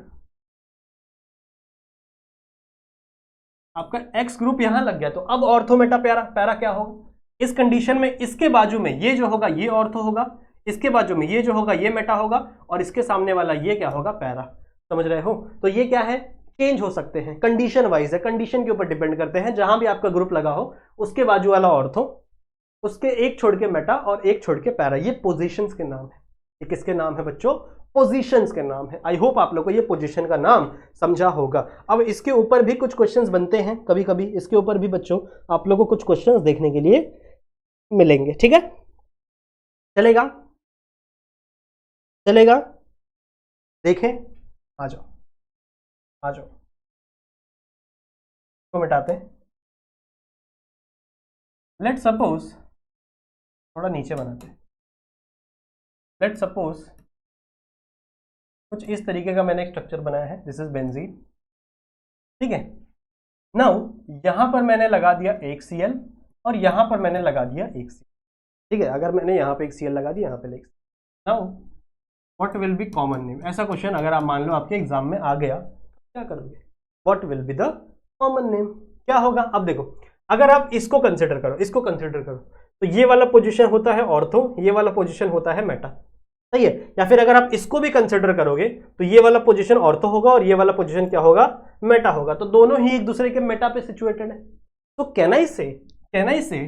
आपका एक्स ग्रुप यहां लग गया, तो अब ऑर्थो मेटा पैरा, पैरा क्या होगा? इस कंडीशन में इसके बाजू में ये जो होगा ये ऑर्थो होगा, इसके बाजू में ये जो होगा ये मेटा होगा, और इसके सामने वाला ये क्या होगा? पैरा। समझ रहे हो? तो ये क्या है? चेंज हो सकते हैं, कंडीशन वाइज है, कंडीशन के ऊपर डिपेंड करते हैं। जहां भी आपका ग्रुप लगा हो उसके बाजू वाला ऑर्थो, उसके एक छोड़ के मेटा और एक छोड़ के पैरा। ये पोजीशंस के नाम है। ये किसके नाम है बच्चों? पोजीशंस के नाम है। आई होप आप लोग को ये पोजीशन का नाम समझा होगा। अब इसके ऊपर भी कुछ क्वेश्चंस बनते हैं कभी कभी, इसके ऊपर भी बच्चों आप लोगों को कुछ क्वेश्चंस देखने के लिए मिलेंगे। ठीक है, चलेगा? चलेगा? देखें, आ जाओ आ जाओ, तो मिटाते हैं। लेट सपोज, थोड़ा नीचे बनाते हैं। लेट सपोज कुछ इस तरीके का मैंने एक स्ट्रक्चर बनाया है। This is benzene. ठीक है, नाउ यहां पर मैंने लगा दिया एक Cl और यहां पर मैंने लगा दिया एक Cl। ठीक है, अगर मैंने यहां पे एक Cl लगा दिया, यहां पे एक, now what will be common name? ऐसा क्वेश्चन अगर आप मान लो आपके एग्जाम में आ गया, क्या करोगे? What will be the common name? क्या होगा? अब देखो, अगर आप इसको कंसिडर करो, इसको कंसिडर करो, तो ये वाला पोजीशन होता है ऑर्थो, ये वाला पोजीशन होता है मेटा। सही है? या फिर अगर आप इसको भी कंसिडर करोगे तो ये वाला पोजीशन ऑर्थो होगा और ये वाला पोजीशन क्या होगा? मेटा होगा। तो दोनों ही एक दूसरे के मेटा पे सिचुएटेड है। तो कैन आई से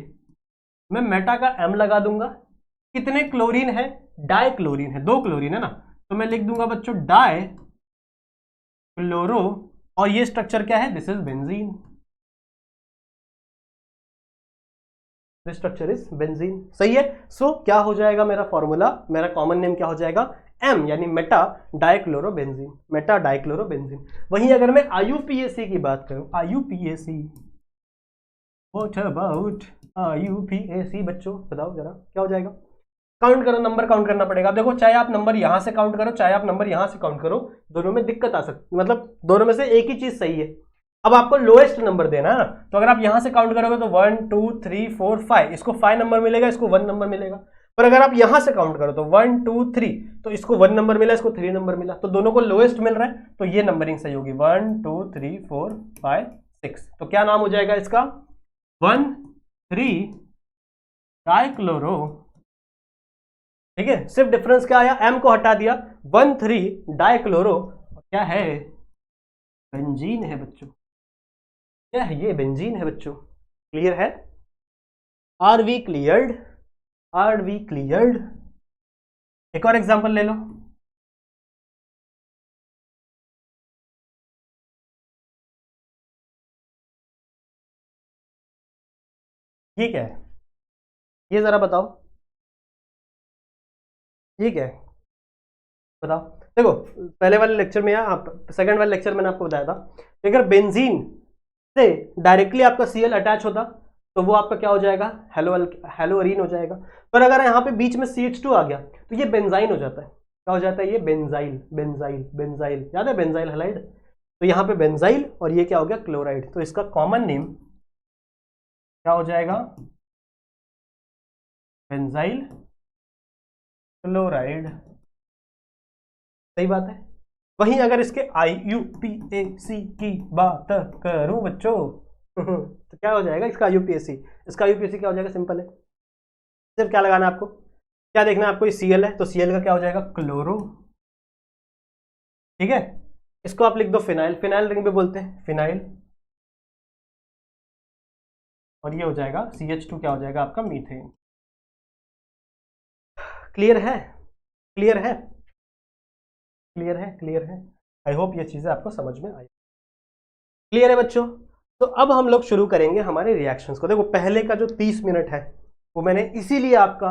मैं मेटा का M लगा दूंगा। कितने क्लोरीन है? डाई क्लोरीन है, 2 क्लोरीन है ना, तो मैं लिख दूंगा बच्चों डाई क्लोरो, और ये स्ट्रक्चर क्या है? This is benzene. This structure is benzene. सही है? सो क्या हो जाएगा मेरा फॉर्मूला? मेरा कॉमन नेम क्या हो जाएगा? M, यानी मेटा डाइक्लोरोबेंजीन। Meta dichlorobenzene. वहीं अगर मैं IUPAC की बात करूं, IUPAC, व्हाट अबाउट IUPAC बच्चों, बताओ जरा क्या हो जाएगा? काउंट करो, नंबर काउंट करना पड़ेगा। देखो, चाहे आप नंबर यहां से काउंट करो, चाहे आप नंबर यहां से काउंट करो, दोनों में दिक्कत आ सकती, मतलब दोनों में से एक ही चीज सही है। अब आपको लोएस्ट नंबर देना है ना, तो अगर आप यहां से काउंट करोगे तो 1 2 3 4 5, इसको 5 नंबर मिलेगा, इसको 1 नंबर मिलेगा। पर अगर आप यहां से काउंट करो तो 1 2 3, तो इसको 1 नंबर मिला, इसको 3 नंबर मिला, तो दोनों को लोएस्ट मिल रहा है, तो ये नंबरिंग सही होगी 1 2 3 4 5 6। तो क्या नाम हो जाएगा इसका? 1 3 डाइक्लोरो। ठीक है, सिर्फ डिफरेंस क्या आया? M को हटा दिया, 1 3 डाइक्लोरो, क्या है? बेंजीन है बच्चों। क्या है? ये बेंजीन है बच्चों। क्लियर है? Are we cleared? Are we cleared? एक और एग्जांपल ले लो। ये क्या है? ये जरा बताओ, ये क्या है? बताओ। देखो, पहले वाले लेक्चर में आप, सेकंड वाले लेक्चर में मैंने आपको बताया था, अगर बेंजीन से डायरेक्टली आपका Cl अटैच होता तो वो आपका क्या हो जाएगा? हेलोअरीन हो जाएगा। पर अगर यहाँ पे बीच में CH2 आ गया तो ये बेंजाइन हो जाता है। क्या हो जाता है? ये बेंजाइल। बेंजाइल, बेंजाइल, याद है बेंजाइल हैलाइड? तो यहाँ पे बेंजाइल और ये क्या हो गया? क्लोराइड। तो इसका कॉमन नेम क्या हो जाएगा? Benzyl chloride. सही बात है। वहीं अगर इसके IUPAC की बात करूं बच्चों तो क्या हो जाएगा इसका IUPAC? इसका IUPAC क्या हो जाएगा? सिंपल है, सिर्फ क्या लगाना है आपको? क्या देखना है आपको, Cl है तो Cl का क्या हो जाएगा, क्लोरो। ठीक है, इसको आप लिख दो फिनाइल, फिनाइल रिंग भी बोलते हैं, फिनाइल। और ये हो जाएगा CH2 क्या हो जाएगा आपका, मीथेन। क्लियर है, क्लियर है, क्लियर है, क्लियर है। आई होप ये चीजें आपको समझ में आई। क्लियर है बच्चों। तो अब हम लोग शुरू करेंगे हमारे रिएक्शंस को। देखो पहले का जो 30 मिनट है वो मैंने इसीलिए आपका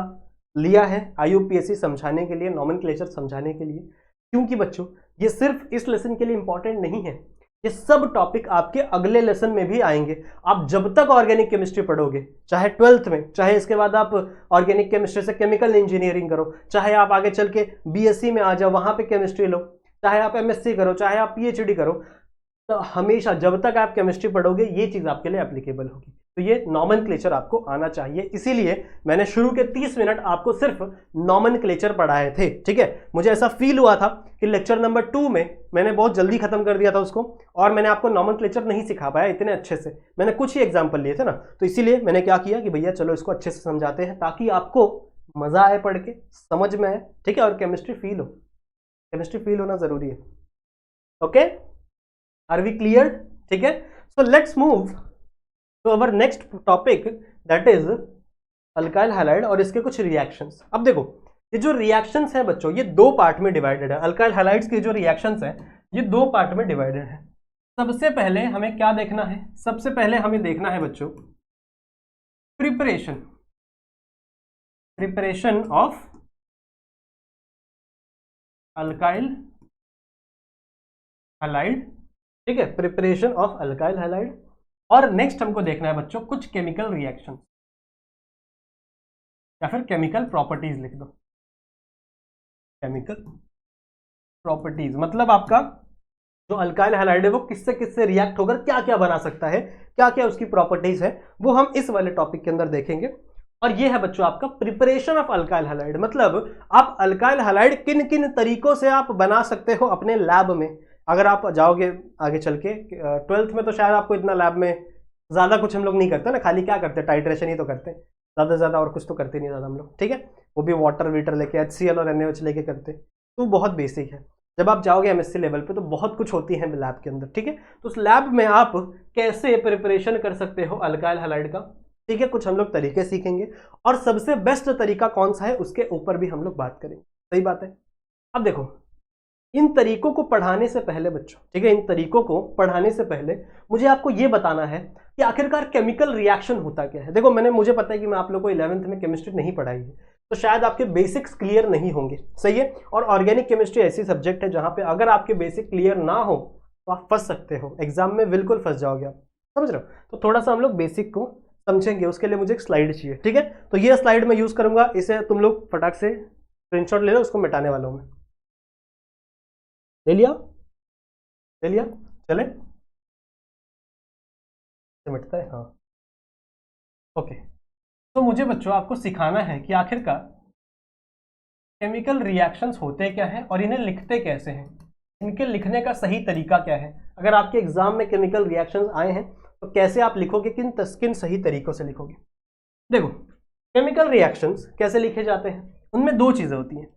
लिया है IUPAC समझाने के लिए, नॉमेनक्लेचर समझाने के लिए, क्योंकि बच्चों ये सिर्फ इस लेसन के लिए इंपॉर्टेंट नहीं है, ये सब टॉपिक आपके अगले लेसन में भी आएंगे। आप जब तक ऑर्गेनिक केमिस्ट्री पढ़ोगे, चाहे 12th में, चाहे इसके बाद आप ऑर्गेनिक केमिस्ट्री से केमिकल इंजीनियरिंग करो, चाहे आप आगे चल के BSc में आ जाओ वहां पे केमिस्ट्री लो, चाहे आप MSc करो, चाहे आप PhD करो, तो हमेशा जब तक आप केमिस्ट्री पढ़ोगे ये चीज आपके लिए एप्लीकेबल होगी। तो ये नॉमेनक्लेचर आपको आना चाहिए, इसीलिए मैंने शुरू के 30 मिनट आपको सिर्फ नॉमेनक्लेचर पढ़ाए थे। ठीक है, मुझे ऐसा फील हुआ था कि लेक्चर नंबर 2 में मैंने बहुत जल्दी खत्म कर दिया था उसको, और मैंने आपको नॉमेनक्लेचर नहीं सिखा पाया इतने अच्छे से। मैंने कुछ ही एग्जाम्पल लिए थे ना, तो इसीलिए मैंने क्या किया कि भैया चलो इसको अच्छे से समझाते हैं ताकि आपको मजा आए पढ़ के, समझ में आए। ठीक है, और केमिस्ट्री फील हो, केमिस्ट्री फील होना जरूरी है। Okay, are we clear? ठीक है, so let's move to our next topic, that is alkyl halide और इसके कुछ रिएक्शंस। अब देखो ये जो रिएक्शंस हैं बच्चों, ये 2 पार्ट में डिवाइडेड है। अल्काइल हैलाइड्स के जो रिएक्शंस हैं ये 2 पार्ट में डिवाइडेड है। सबसे पहले हमें क्या देखना है, सबसे पहले हमें देखना है बच्चों preparation, preparation of alkyl halide. ठीक है, प्रिपरेशन ऑफ अल्काइल हैलाइड। और नेक्स्ट हमको देखना है बच्चों कुछ केमिकल रिएक्शन या फिर केमिकल प्रॉपर्टीज लिख दो। केमिकल प्रॉपर्टीज मतलब आपका जो अल्काइल हैलाइड है वो किससे किससे रिएक्ट होकर क्या क्या बना सकता है, क्या क्या उसकी प्रॉपर्टीज है, वो हम इस वाले टॉपिक के अंदर देखेंगे। और ये है बच्चों आपका प्रिपरेशन ऑफ अल्काइल हैलाइड, मतलब आप अल्काइल हैलाइड किन किन तरीकों से आप बना सकते हो अपने लैब में। अगर आप जाओगे आगे चल के 12th में, तो शायद आपको इतना लैब में ज़्यादा कुछ हम लोग नहीं करते ना, खाली क्या करते हैं, टाइट्रेशन ही तो करते हैं, ज़्यादा से ज़्यादा और कुछ तो करते नहीं ज़्यादा हम लोग। ठीक है, वो भी वाटर वीटर लेके HCl और NaOH लेके करते, तो बहुत बेसिक है। जब आप जाओगे MSc लेवल पे तो बहुत कुछ होती है लैब के अंदर। ठीक है, तो उस लैब में आप कैसे प्रिपरेशन कर सकते हो अल्काइल हैलाइड का, ठीक है, कुछ हम लोग तरीके सीखेंगे, और सबसे बेस्ट तरीका कौन सा है उसके ऊपर भी हम लोग बात करेंगे। सही बात है। अब देखो इन तरीकों को पढ़ाने से पहले बच्चों, ठीक है, इन तरीकों को पढ़ाने से पहले मुझे आपको ये बताना है कि आखिरकार केमिकल रिएक्शन होता क्या है। देखो मुझे पता है कि मैं आप लोगों को 11th में केमिस्ट्री नहीं पढ़ाई है, तो शायद आपके बेसिक्स क्लियर नहीं होंगे। सही है, और ऑर्गेनिक केमिस्ट्री ऐसी सब्जेक्ट है जहां पे अगर आपके बेसिक क्लियर ना हो तो आप फंस सकते हो, एग्जाम में बिल्कुल फंस जाओगे आप, समझ रहे हो। तो थोड़ा सा हम लोग बेसिक को समझेंगे, उसके लिए मुझे एक स्लाइड चाहिए। ठीक है, तो ये स्लाइड मैं यूज करूंगा, इसे तुम लोग फटाक से स्क्रीनशॉट ले लो, उसको मिटाने वाला हूं मैं। ले लिया, ले लिया, चले मिटता है, हाँ ओके। तो मुझे बच्चों आपको सिखाना है कि आखिरकार केमिकल रिएक्शंस होते क्या हैं और इन्हें लिखते कैसे हैं, इनके लिखने का सही तरीका क्या है। अगर आपके एग्जाम में केमिकल रिएक्शंस आए हैं तो कैसे आप लिखोगे, किन सही तरीकों से लिखोगे। देखो केमिकल रिएक्शंस कैसे लिखे जाते हैं, उनमें 2 चीजें होती हैं,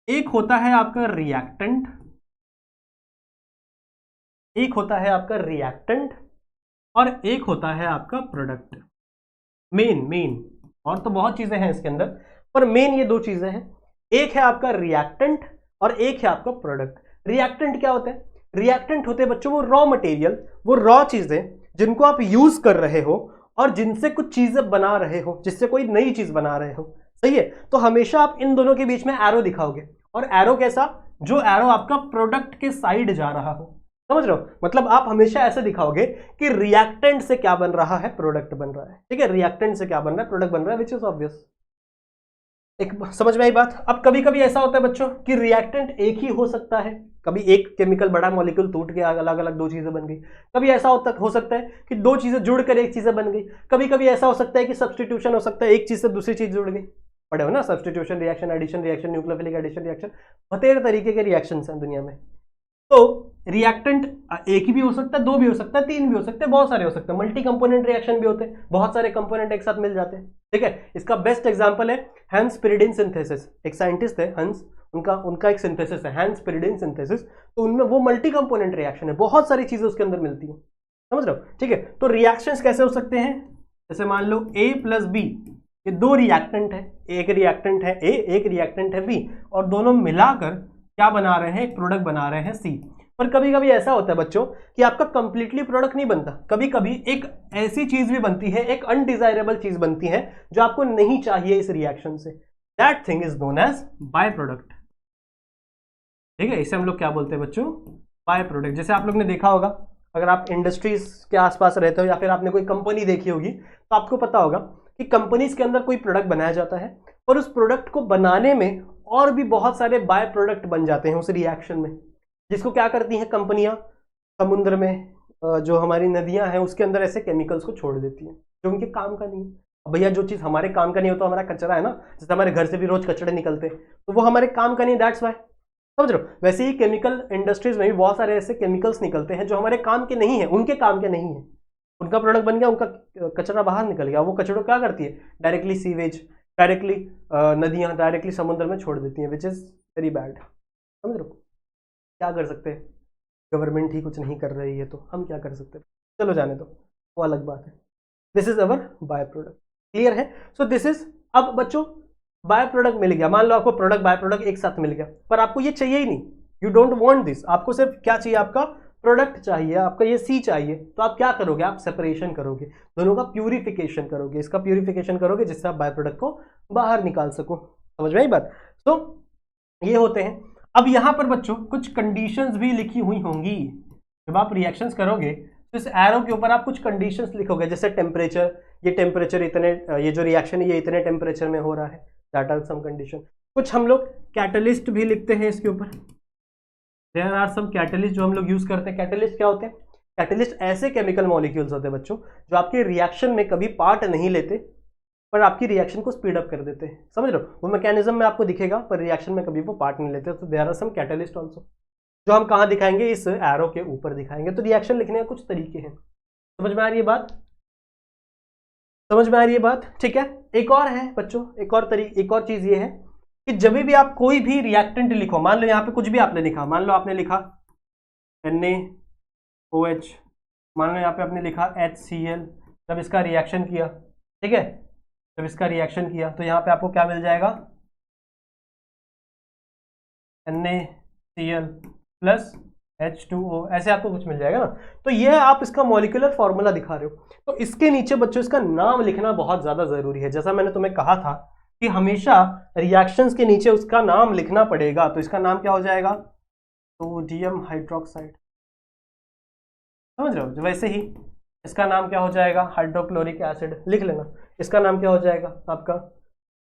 एक होता है आपका रिएक्टेंट, एक होता है आपका रिएक्टेंट और एक होता है आपका प्रोडक्ट। मेन और तो बहुत चीजें हैं इसके अंदर, पर मेन ये 2 चीजें हैं, एक है आपका रिएक्टेंट और एक है आपका प्रोडक्ट। रिएक्टेंट क्या होता है, रिएक्टेंट होते हैं बच्चों वो रॉ मटेरियल, वो रॉ चीजें जिनको आप यूज कर रहे हो और जिनसे कुछ चीजें बना रहे हो, जिससे कोई नई चीज बना रहे हो। सही है, तो हमेशा आप इन दोनों के बीच में एरो दिखाओगे, और एरो कैसा, जो एरो आपका प्रोडक्ट के साइड जा रहा हो, समझ रहे हो। मतलब आप हमेशा ऐसे दिखाओगे कि रिएक्टेंट से क्या बन रहा है, प्रोडक्ट बन रहा है। ठीक है, रिएक्टेंट से क्या बन रहा है, प्रोडक्ट बन रहा है, विच इज ऑब्वियस। एक समझ में आई बात। अब कभी कभी ऐसा होता है बच्चों कि रिएक्टेंट एक ही हो सकता है, कभी एक केमिकल बड़ा मॉलिक्यूल टूट के अलग अलग 2 चीजें बन गई, कभी ऐसा हो सकता है कि 2 चीजें जुड़कर एक चीजें बन गई, कभी कभी ऐसा हो सकता है कि सब्स्टिट्यूशन हो सकता है, एक चीज से दूसरी चीज जुड़ गई। पढ़े हो ना, substitution reaction, addition reaction, nucleophilic addition reaction, बतेरे तरीके के रिएक्शंस हैं दुनिया में। तो रिएक्टेंट एक ही भी हो सकता है, दो भी हो सकता है, तीन भी हो सकते हैं, बहुत सारे हो सकते हैं, मल्टी कंपोनेंट रिएक्शन भी होते हैं, बहुत सारे कंपोनेंट एक साथ मिल जाते हैं। ठीक है, इसका बेस्ट एग्जांपल है हैंस पिरिडिन सिंथेसिस। एक साइंटिस्ट है हंस, उनका एक सिंथेसिस है हैंस पिरिडिन सिंथेसिस। तो उनमें वो मल्टी कंपोनेंट रिएक्शन है, बहुत सारी चीजें उसके अंदर मिलती है, समझ रहे हो। ठीक है, तो रिएक्शंस कैसे हो सकते हैं, जैसे मान लो A प्लस बी, ये दो रिएक्टेंट है, एक रिएक्टेंट है A, एक रिएक्टेंट है B, और दोनों मिलाकर क्या बना रहे हैं, एक प्रोडक्ट बना रहे हैं C। पर कभी कभी ऐसा होता है बच्चों कि आपका कंप्लीटली प्रोडक्ट नहीं बनता, कभी कभी एक ऐसी चीज भी बनती है, एक अनडिजायरेबल चीज बनती है जो आपको नहीं चाहिए इस रिएक्शन से, that thing is known as by product. ठीक है, इसे हम लोग क्या बोलते हैं बच्चों, बाय प्रोडक्ट। जैसे आप लोग ने देखा होगा, अगर आप इंडस्ट्रीज के आसपास रहते हो या फिर आपने कोई कंपनी देखी होगी तो आपको पता होगा कि कंपनीज के अंदर कोई प्रोडक्ट बनाया जाता है और उस प्रोडक्ट को बनाने में और भी बहुत सारे बाय प्रोडक्ट बन जाते हैं उस रिएक्शन में, जिसको क्या करती हैं कंपनियां, समुद्र में जो हमारी नदियां हैं उसके अंदर ऐसे केमिकल्स को छोड़ देती हैं जो उनके काम का नहीं है। अब भैया जो चीज़ हमारे काम का नहीं होता, हमारा कचरा है ना, जैसे हमारे घर से भी रोज कचड़े निकलते हैं, तो वो हमारे काम का नहीं, दैट्स वाई, समझ रहे हो। वैसे ही केमिकल इंडस्ट्रीज में भी बहुत सारे ऐसे केमिकल्स निकलते हैं जो हमारे काम के नहीं है, उनके काम के नहीं है, उनका प्रोडक्ट बन गया, उनका कचरा बाहर निकल गया, वो कचड़ों क्या करती है, डायरेक्टली सीवेज, डायरेक्टली नदियां, डायरेक्टली समुद्र में छोड़ देती हैं, विच इज़ वेरी बैड, समझ रहे हो। क्या कर सकते हैं, गवर्नमेंट ही कुछ नहीं कर रही है तो हम क्या कर सकते हैं, चलो जाने दो, वो अलग बात है। This is our by product, clear है। सो दिस इज, अब बच्चों बाय प्रोडक्ट मिल गया, मान लो आपको प्रोडक्ट बाय प्रोडक्ट एक साथ मिल गया, पर आपको ये चाहिए ही नहीं, यू डोंट वांट दिस, आपको सिर्फ क्या चाहिए, आपका प्रोडक्ट चाहिए, आपका ये सी चाहिए, तो आप क्या करोगे, आप सेपरेशन करोगे, दोनों का प्यूरिफिकेशन करोगे, इसका प्यूरिफिकेशन करोगे जिससे आप बाय प्रोडक्ट को बाहर निकाल सको, समझ में आई बात। तो ये होते हैं। अब यहां पर बच्चों कुछ कंडीशंस भी लिखी हुई होंगी, जब आप रिएक्शंस करोगे तो इस एरो के ऊपर आप कुछ कंडीशंस लिखोगे, जैसे टेम्परेचर, ये टेम्परेचर इतने, ये जो रिएक्शन है ये इतने टेम्परेचर में हो रहा है, दैट आर सम कंडीशन। कुछ हम लोग कैटलिस्ट भी लिखते हैं इसके ऊपर, देयर आर सम कैटलिस्ट जो हम लोग यूज करते हैं। कैटलिस्ट क्या होते हैं, कैटलिस्ट ऐसे केमिकल मॉलिक्यूल्स होते हैं बच्चों जो आपके रिएक्शन में कभी पार्ट नहीं लेते पर आपकी रिएक्शन को स्पीड अप कर देते हैं, समझ रहे हो। वो मैकेनिज्म में आपको दिखेगा पर रिएक्शन में कभी वो पार्ट नहीं लेते, तो there are some catalyst also, जो हम कहाँ दिखाएंगे, इस एरो के ऊपर दिखाएंगे। तो रिएक्शन लिखने के कुछ तरीके हैं, समझ में आ रही है बात, समझ में आ रही है बात, ठीक है। एक और है बच्चों, एक और चीज ये है कि जब भी आप कोई भी रिएक्टेंट लिखो, मान लो यहाँ पे कुछ भी आपने लिखा, मान लो आपने लिखा NaOH, मान लो यहाँ पे आपने लिखा HCl, जब इसका रिएक्शन किया, ठीक है, जब इसका रिएक्शन किया तो यहाँ पे आपको क्या मिल जाएगा, NaCl प्लस H2O, ऐसे आपको कुछ मिल जाएगा ना। तो ये आप इसका मॉलिक्यूलर फॉर्मूला दिखा रहे हो, तो इसके नीचे बच्चों इसका नाम लिखना बहुत ज्यादा जरूरी है। जैसा मैंने तुम्हें कहा था कि हमेशा रिएक्शंस के नीचे उसका नाम लिखना पड़ेगा, तो इसका नाम क्या हो जाएगा, सोडियम हाइड्रोक्साइड, समझ रहे हो। वैसे ही इसका नाम क्या हो जाएगा, हाइड्रोक्लोरिक एसिड, लिख लेना। इसका नाम क्या हो जाएगा आपका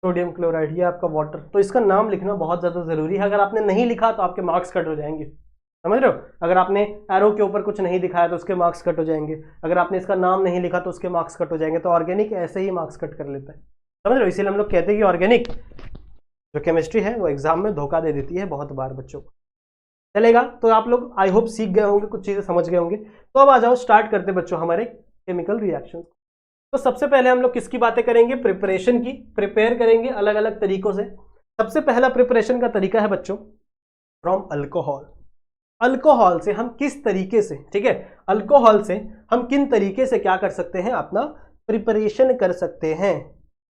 सोडियम क्लोराइड, ये आपका वाटर। तो इसका नाम लिखना बहुत ज़्यादा ज़रूरी है, अगर आपने नहीं लिखा तो आपके मार्क्स कट हो जाएंगे, समझ रहे हो। अगर आपने एरो के ऊपर कुछ नहीं दिखाया तो उसके मार्क्स कट हो जाएंगे, अगर आपने इसका नाम नहीं लिखा तो उसके मार्क्स कट हो जाएंगे। तो ऑर्गेनिक ऐसे ही मार्क्स कट कर लेता है, समझ रहे हो। इसीलिए हम लोग कहते हैं कि ऑर्गेनिक जो केमिस्ट्री है वो एग्जाम में धोखा दे देती है बहुत बार बच्चों को। चलेगा, तो आप लोग आई होप सीख गए होंगे, कुछ चीज़ें समझ गए होंगे। तो अब आ जाओ, स्टार्ट करते बच्चों हमारे केमिकल रिएक्शन। तो सबसे पहले हम लोग किसकी बातें करेंगे, प्रिपरेशन की। प्रिपेयर करेंगे अलग अलग तरीकों से। सबसे पहला प्रिपरेशन का तरीका है बच्चों फ्रॉम अल्कोहल। अल्कोहल से हम किस तरीके से, ठीक है, अल्कोहल से हम किन तरीके से क्या कर सकते हैं, अपना प्रिपरेशन कर सकते हैं,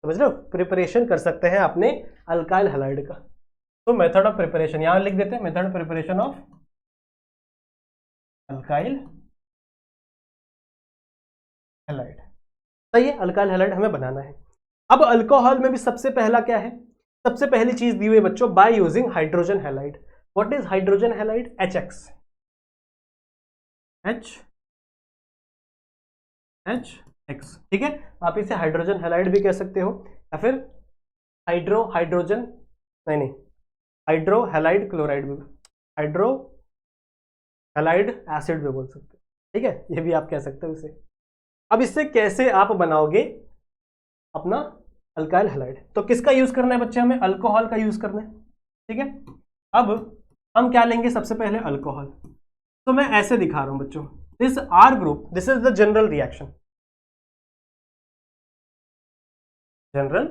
समझ रहे हो, प्रिपरेशन कर सकते हैं अपने अल्काइल हैलाइड का। तो मेथड ऑफ प्रिपरेशन यहां लिख देते हैं, method of preparation of alkyl halide. सही है, अल्काइल हैलाइड हमें बनाना है। अब अल्कोहल में भी सबसे पहला क्या है, सबसे पहली चीज दी हुई है बच्चों, by using hydrogen halide. What is hydrogen halide, HX, ठीक है। आप इसे हाइड्रोजन हैलाइड भी कह सकते हो या फिर हाइड्रोजन नहीं, हाइड्रो हैलाइड क्लोराइड भी, हाइड्रो हैलाइड एसिड भी बोल सकते हो, ठीक है, ये भी आप कह सकते हो इसे। अब इससे कैसे आप बनाओगे अपना अल्काइल हैलाइड, तो किसका यूज करना है बच्चे, हमें अल्कोहल का यूज करना है, ठीक है। अब हम क्या लेंगे सबसे पहले अल्कोहल। तो मैं ऐसे दिखा रहा हूं बच्चों, this R group, this is the general reaction, general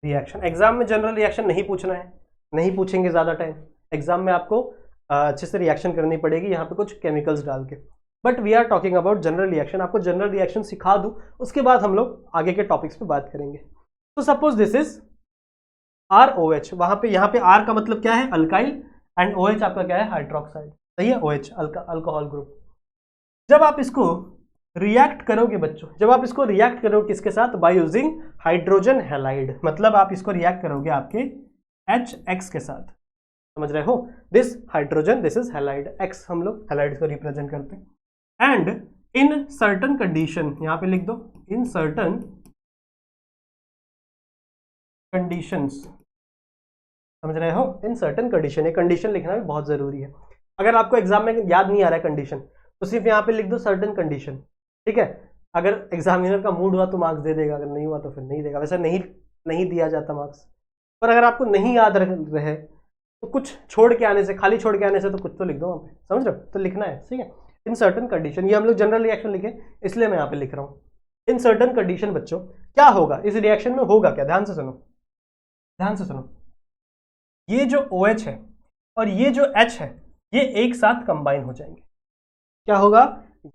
reaction. Exam में जनरल रिएक्शन नहीं पूछना है, नहीं पूछेंगे ज्यादा टाइम, एग्जाम में आपको अच्छे से रिएक्शन करनी पड़ेगी यहाँ पे कुछ केमिकल्स डाल के, but we are talking about general reaction. आपको जनरल रिएक्शन सिखा दूं, उसके बाद हम लोग आगे के टॉपिक्स पे बात करेंगे। तो सपोज दिस इज ROH, वहां पे यहाँ पे R का मतलब क्या है, अल्काइल, एंड OH आपका क्या है, हाइड्रोक्साइड, सही है, OH अल्कोहल ग्रुप। जब आप इसको रिएक्ट करोगे बच्चों, जब आप इसको रिएक्ट करोगे किसके साथ, बाय यूजिंग हाइड्रोजन हैलाइड, मतलब आप इसको रिएक्ट करोगे आपके HX के साथ, समझ रहे हो, this hydrogen, this is halide, X हम लोग हैलाइड को रिप्रेजेंट करते हैं। एंड इन सर्टन कंडीशन, यहां पे लिख दो, इन सर्टन कंडीशंस, समझ रहे हो, इन सर्टन कंडीशन, ये कंडीशन लिखना भी बहुत जरूरी है। अगर आपको एग्जाम में याद नहीं आ रहा है कंडीशन, तो सिर्फ यहाँ पे लिख दो सर्टन कंडीशन, ठीक है। अगर एग्जामिनर का मूड हुआ तो मार्क्स दे देगा, अगर नहीं हुआ तो फिर नहीं देगा, वैसे नहीं दिया जाता मार्क्स, पर अगर आपको नहीं याद रहे तो कुछ छोड़ के आने से, खाली छोड़ के आने से, तो कुछ तो लिख दो वहाँ पे, समझ रहे हो, तो लिखना है, ठीक है। इन सर्टन कंडीशन, ये हम लोग जनरल रिएक्शन लिखे, इसलिए मैं यहाँ पे लिख रहा हूँ इन सर्टन कंडीशन। बच्चों क्या होगा इस रिएक्शन में, होगा क्या, ध्यान से सुनो, ध्यान से सुनो, ये जो OH है और ये जो H है, ये एक साथ कंबाइन हो जाएंगे। क्या होगा,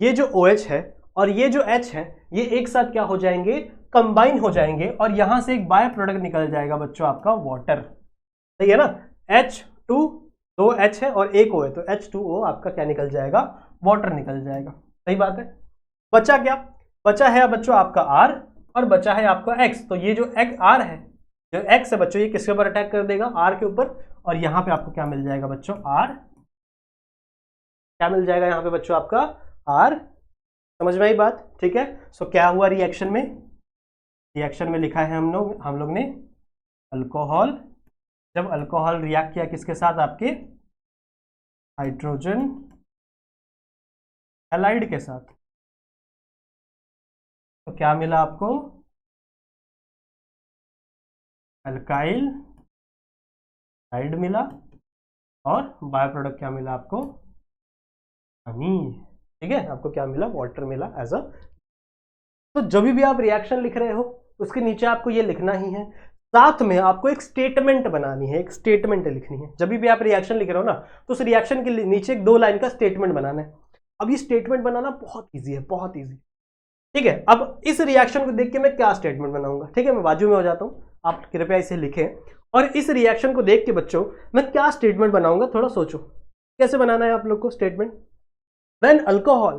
ये जो OH है और ये जो H है, ये एक साथ क्या हो जाएंगे, कंबाइन हो जाएंगे, और यहां से एक बाय प्रोडक्ट निकल जाएगा बच्चों आपका वाटर, सही है ना। H2, 2 H है और एक O है, तो H2O आपका क्या निकल जाएगा, वाटर निकल जाएगा, सही बात है। बचा क्या, बचा है बच्चों आपका R और बचा है आपका X। तो ये जो R है, जो X है बच्चों, ये किसके ऊपर अटैक कर देगा, R के ऊपर, और यहां पे आपको क्या मिल जाएगा बच्चों, R, क्या मिल जाएगा यहाँ पे बच्चों आपका R, समझ में आई बात, ठीक है। सो क्या हुआ रिएक्शन में, रिएक्शन में लिखा है हम लोग ने अल्कोहल, जब अल्कोहल रिएक्ट किया किसके साथ, आपके हाइड्रोजन हैलाइड के साथ, तो क्या मिला आपको, अल्काइल हाइड मिला, और बाय प्रोडक्ट क्या मिला आपको, पानी, ठीक है, आपको क्या मिला, वाटर मिला एज अ। तो जब भी आप रिएक्शन लिख रहे हो उसके नीचे आपको ये लिखना ही है, साथ में आपको एक स्टेटमेंट बनानी है, एक स्टेटमेंट लिखनी है। जब भी आप रिएक्शन लिख रहे हो ना, तो उस रिएक्शन के नीचे एक 2 लाइन का स्टेटमेंट बनाना है। अब ये स्टेटमेंट बनाना बहुत ईजी है, बहुत ईजी, ठीक है। अब इस रिएक्शन को देख के मैं क्या स्टेटमेंट बनाऊंगा, ठीक है, मैं बाजू में हो जाता हूं, आप कृपया इसे लिखें, और इस रिएक्शन को देख के बच्चों मैं क्या स्टेटमेंट बनाऊंगा, थोड़ा सोचो कैसे बनाना है आप लोग को स्टेटमेंट। व्हेन अल्कोहल,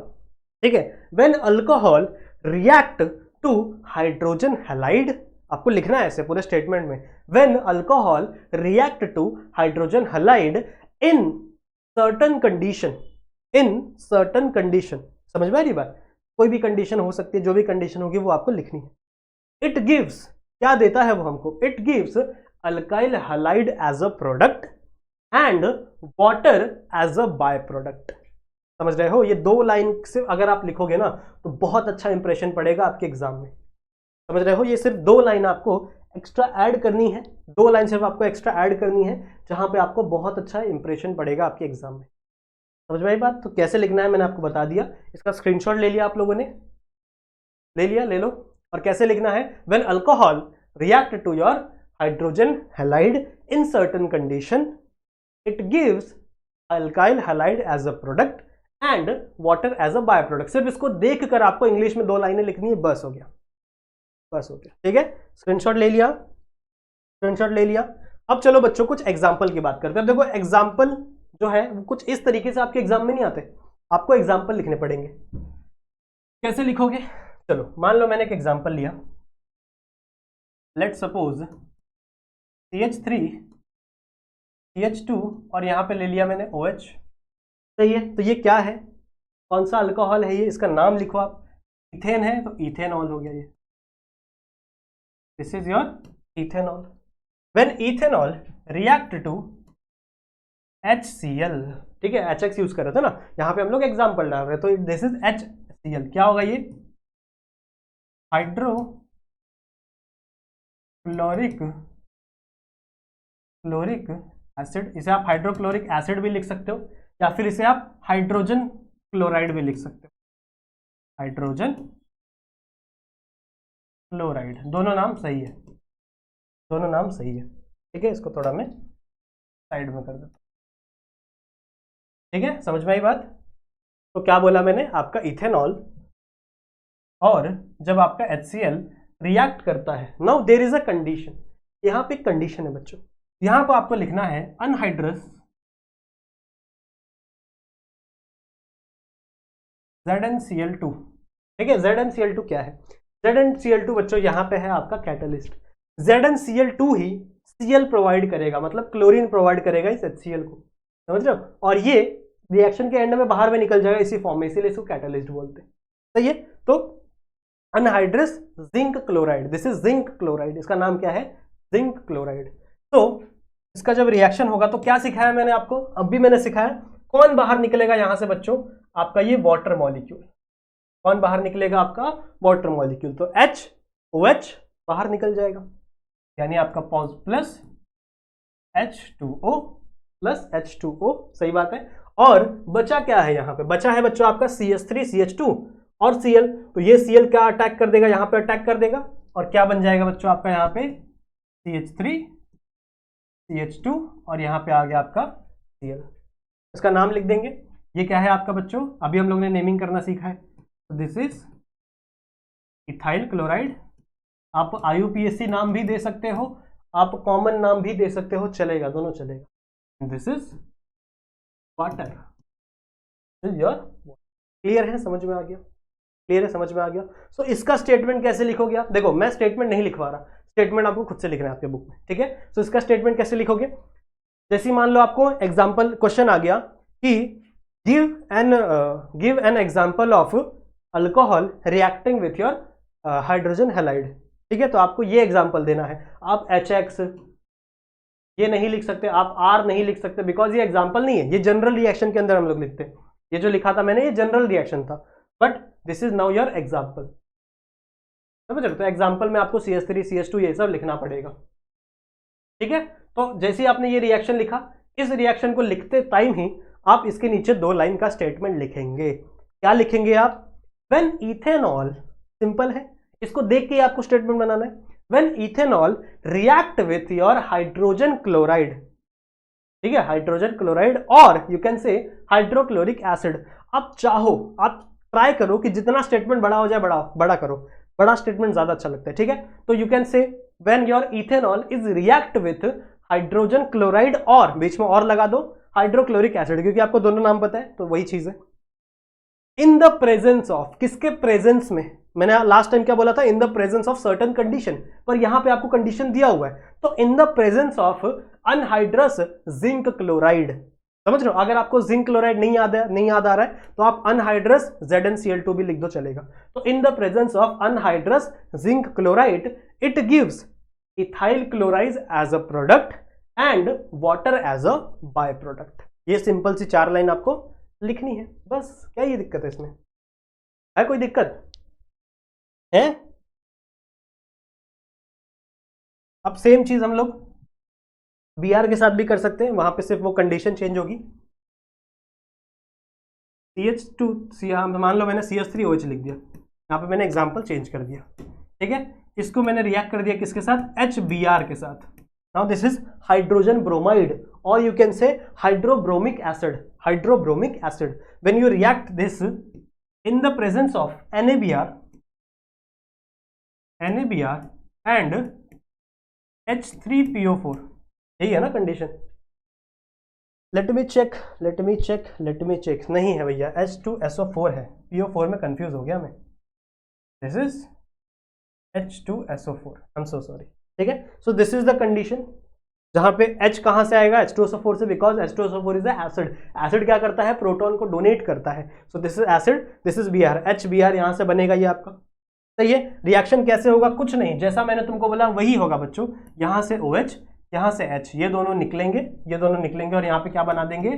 ठीक है, when alcohol react to hydrogen halide, आपको लिखना है ऐसे पूरे स्टेटमेंट में, when alcohol react to hydrogen halide in certain condition, in certain condition, समझ में आ रही बात, कोई भी कंडीशन हो सकती है, जो भी कंडीशन होगी वो आपको लिखनी है। इट गिव्स, क्या देता है वो हमको, it gives alkyl halide as a product and water as a by product, समझ रहे हो। ये 2 लाइन से अगर आप लिखोगे ना तो बहुत अच्छा इंप्रेशन पड़ेगा आपके एग्जाम में, समझ रहे हो। ये सिर्फ 2 लाइन आपको एक्स्ट्रा ऐड करनी है, 2 लाइन सिर्फ आपको एक्स्ट्रा ऐड करनी है, जहां पे आपको बहुत अच्छा इंप्रेशन पड़ेगा आपके एग्जाम में, समझ में आई बात। तो कैसे लिखना है मैंने आपको बता दिया, इसका स्क्रीनशॉट ले लिया आप लोगों ने, ले लिया, ले लो। और कैसे लिखना है, when alcohol react to your hydrogen halide in certain condition, it gives alkyl halide as a product and water as a by product. सिर्फ इसको देखकर आपको इंग्लिश में 2 लाइनें लिखनी है, बस हो गया, बस हो गया, ठीक है। स्क्रीनशॉट ले लिया, स्क्रीनशॉट ले लिया। अब चलो बच्चों कुछ एग्जाम्पल की बात करते हैं। देखो एग्जाम्पल जो है वो कुछ इस तरीके से आपके एग्जाम में नहीं आते, आपको एग्जाम्पल लिखने पड़ेंगे। कैसे लिखोगे, चलो मान लो मैंने एक एग्जाम्पल लिया, लेट सपोज CH3 CH2 और यहां पे ले लिया मैंने OH, सही है। तो ये क्या है, कौन सा अल्कोहल है ये, इसका नाम लिखो आप, इथेन है तो इथेनॉल हो गया ये, this is your ethanol. When ethanol react to HCl, ठीक है, HX यूज कर रहे थे ना, यहां पे हम लोग एग्जाम्पल डाल रहे हैं, तो दिस इज HCl, क्या होगा ये, हाइड्रोक्लोरिक एसिड, इसे आप हाइड्रोक्लोरिक एसिड भी लिख सकते हो या फिर इसे आप हाइड्रोजन क्लोराइड भी लिख सकते हो, हाइड्रोजन क्लोराइड, दोनों नाम सही है, दोनों नाम सही है। ठीक है, इसको थोड़ा मैं साइड में कर देता हूँ। ठीक है, समझ में आई बात? तो क्या बोला मैंने, आपका इथेनॉल और जब आपका HCl रिएक्ट करता है, now there is a condition, यहां पे कंडीशन है बच्चों, यहां पर आपको लिखना है अनहाइड्रस ZnCl2। ठीक है, ZnCl2 क्या है? ZnCl2 बच्चों यहां पे है आपका कैटलिस्ट। ZnCl2 ही Cl प्रोवाइड करेगा, मतलब क्लोरीन प्रोवाइड करेगा इस HCl को, समझ रहे हो? और ये रिएक्शन के एंड में बाहर में निकल जाएगा इसी फॉर्म में, इसीलिए इसको कैटलिस्ट बोलते हैं। सही है, तो anhydrous zinc chloride, this is zinc chloride, इसका नाम क्या है? Zinc chloride. तो इसका जब रिएक्शन होगा तो क्या सिखाया मैंने आपको? अब भी मैंने सिखाया, कौन बाहर निकलेगा यहां से बच्चों? आपका ये वाटर मॉलिक्यूल। कौन बाहर निकलेगा? आपका वाटर मॉलिक्यूल। तो OH बाहर निकल जाएगा, यानी आपका pause plus H2O plus H2O, सही बात है। और बचा क्या है यहाँ पे? बचा है बच्चों आपका CH3 CH2 और Cl। तो ये Cl क्या अटैक कर देगा? यहाँ पे अटैक कर देगा, और क्या बन जाएगा बच्चों आपका यहाँ पे? CH3 CH2 और यहाँ पे आ गया आपका Cl। इसका नाम लिख देंगे। ये क्या है आपका बच्चों? अभी हम लोग ने नेमिंग करना सीखा है। This is ethyl chloride. आप IUPAC नाम भी दे सकते हो, आप कॉमन नाम भी दे सकते हो, चलेगा, दोनों चलेगा। This is water, your. Clear है? समझ में आ गया? क्लियर है? समझ में आ गया? सो इसका स्टेटमेंट कैसे लिखोगे आप? देखो, मैं स्टेटमेंट नहीं लिखवा रहा, स्टेटमेंट आपको खुद से लिखना है आपके बुक में। ठीक है, सो इसका स्टेटमेंट कैसे लिखोगे? जैसे मान लो आपको एग्जाम्पल क्वेश्चन आ गया कि give an example of alcohol reacting with your hydrogen halide. ठीक है, तो आपको ये एग्जाम्पल देना है। आप HX ये नहीं लिख सकते, आप R नहीं लिख सकते, बिकॉज ये एग्जाम्पल नहीं है, ये जनरल रिएक्शन के अंदर हम लोग लिखते हैं। ये जो लिखा था मैंने, ये जनरल रिएक्शन था, but this is now your example. समझ रहे हो? तो एग्जाम्पल में आपको CH3 CH2 ये सब लिखना पड़ेगा। ठीक है, तो जैसे ही आपने ये रिएक्शन लिखा, इस रिएक्शन को लिखते टाइम ही आप इसके नीचे 2 लाइन का स्टेटमेंट लिखेंगे। क्या लिखेंगे आप? व्हेन इथेनॉल, सिंपल है, इसको देख के आपको स्टेटमेंट बनाना है। When ethanol react with your hydrogen chloride, ठीक है, हाइड्रोजन क्लोराइड, और यू कैन से हाइड्रोक्लोरिक एसिड। आप चाहो, आप ट्राई करो कि जितना स्टेटमेंट बड़ा हो जाए बड़ा करो, बड़ा स्टेटमेंट ज्यादा अच्छा लगता है। ठीक है, तो यू कैन से when your ethanol is react with hydrogen chloride, और बीच में और लगा दो हाइड्रोक्लोरिक एसिड, क्योंकि आपको दोनों नाम पता है, तो वही चीज है। इन द प्रेजेंस ऑफ, किसके प्रेजेंस में? मैंने लास्ट टाइम क्या बोला था? इन the presence of certain condition, पर यहां पे आपको कंडीशन दिया हुआ है, तो in the presence of anhydrous zinc chloride. समझ रहे हो? अगर आपको जिंक क्लोराइड नहीं याद आ रहा है तो आप अनहाइड्रस ZnCl2 भी लिख दो, चलेगा। तो in the presence of anhydrous zinc chloride it gives ethyl chloride as a product and water as a by product. ये सिंपल सी 4 लाइन आपको लिखनी है, बस। क्या ये दिक्कत है इसमें? है कोई दिक्कत है? अब सेम चीज हम लोग Br के साथ भी कर सकते हैं, वहां पे सिर्फ वो कंडीशन चेंज होगी। CH2 मान लो मैंने CH3OH लिख दिया, यहाँ पे मैंने एग्जाम्पल चेंज कर दिया। ठीक है, इसको मैंने रिएक्ट कर दिया किसके साथ? HBr के साथ। Now this is hydrogen bromide, और you can say hydrobromic acid. Hydrobromic acid, when you react this in the presence of NaBr and H3PO4, यही है ना कंडीशन? Let me check. नहीं है भैया, H2SO4 है, PO4 में कंफ्यूज हो गया मैं। This is H2SO4, I am so sorry. ठीक है, so this is the condition जहां पे H कहां से आएगा? H2SO4 से, because H2SO4 is acid. Acid क्या करता है? प्रोटॉन को डोनेट करता है। So this is acid, this is Br, HBr यहां से बनेगा ये आपका। सही है, रिएक्शन कैसे होगा? कुछ नहीं, जैसा मैंने तुमको बोला वही होगा बच्चों। यहां से OH, यहां से H, ये दोनों निकलेंगे और यहाँ पे क्या बना देंगे?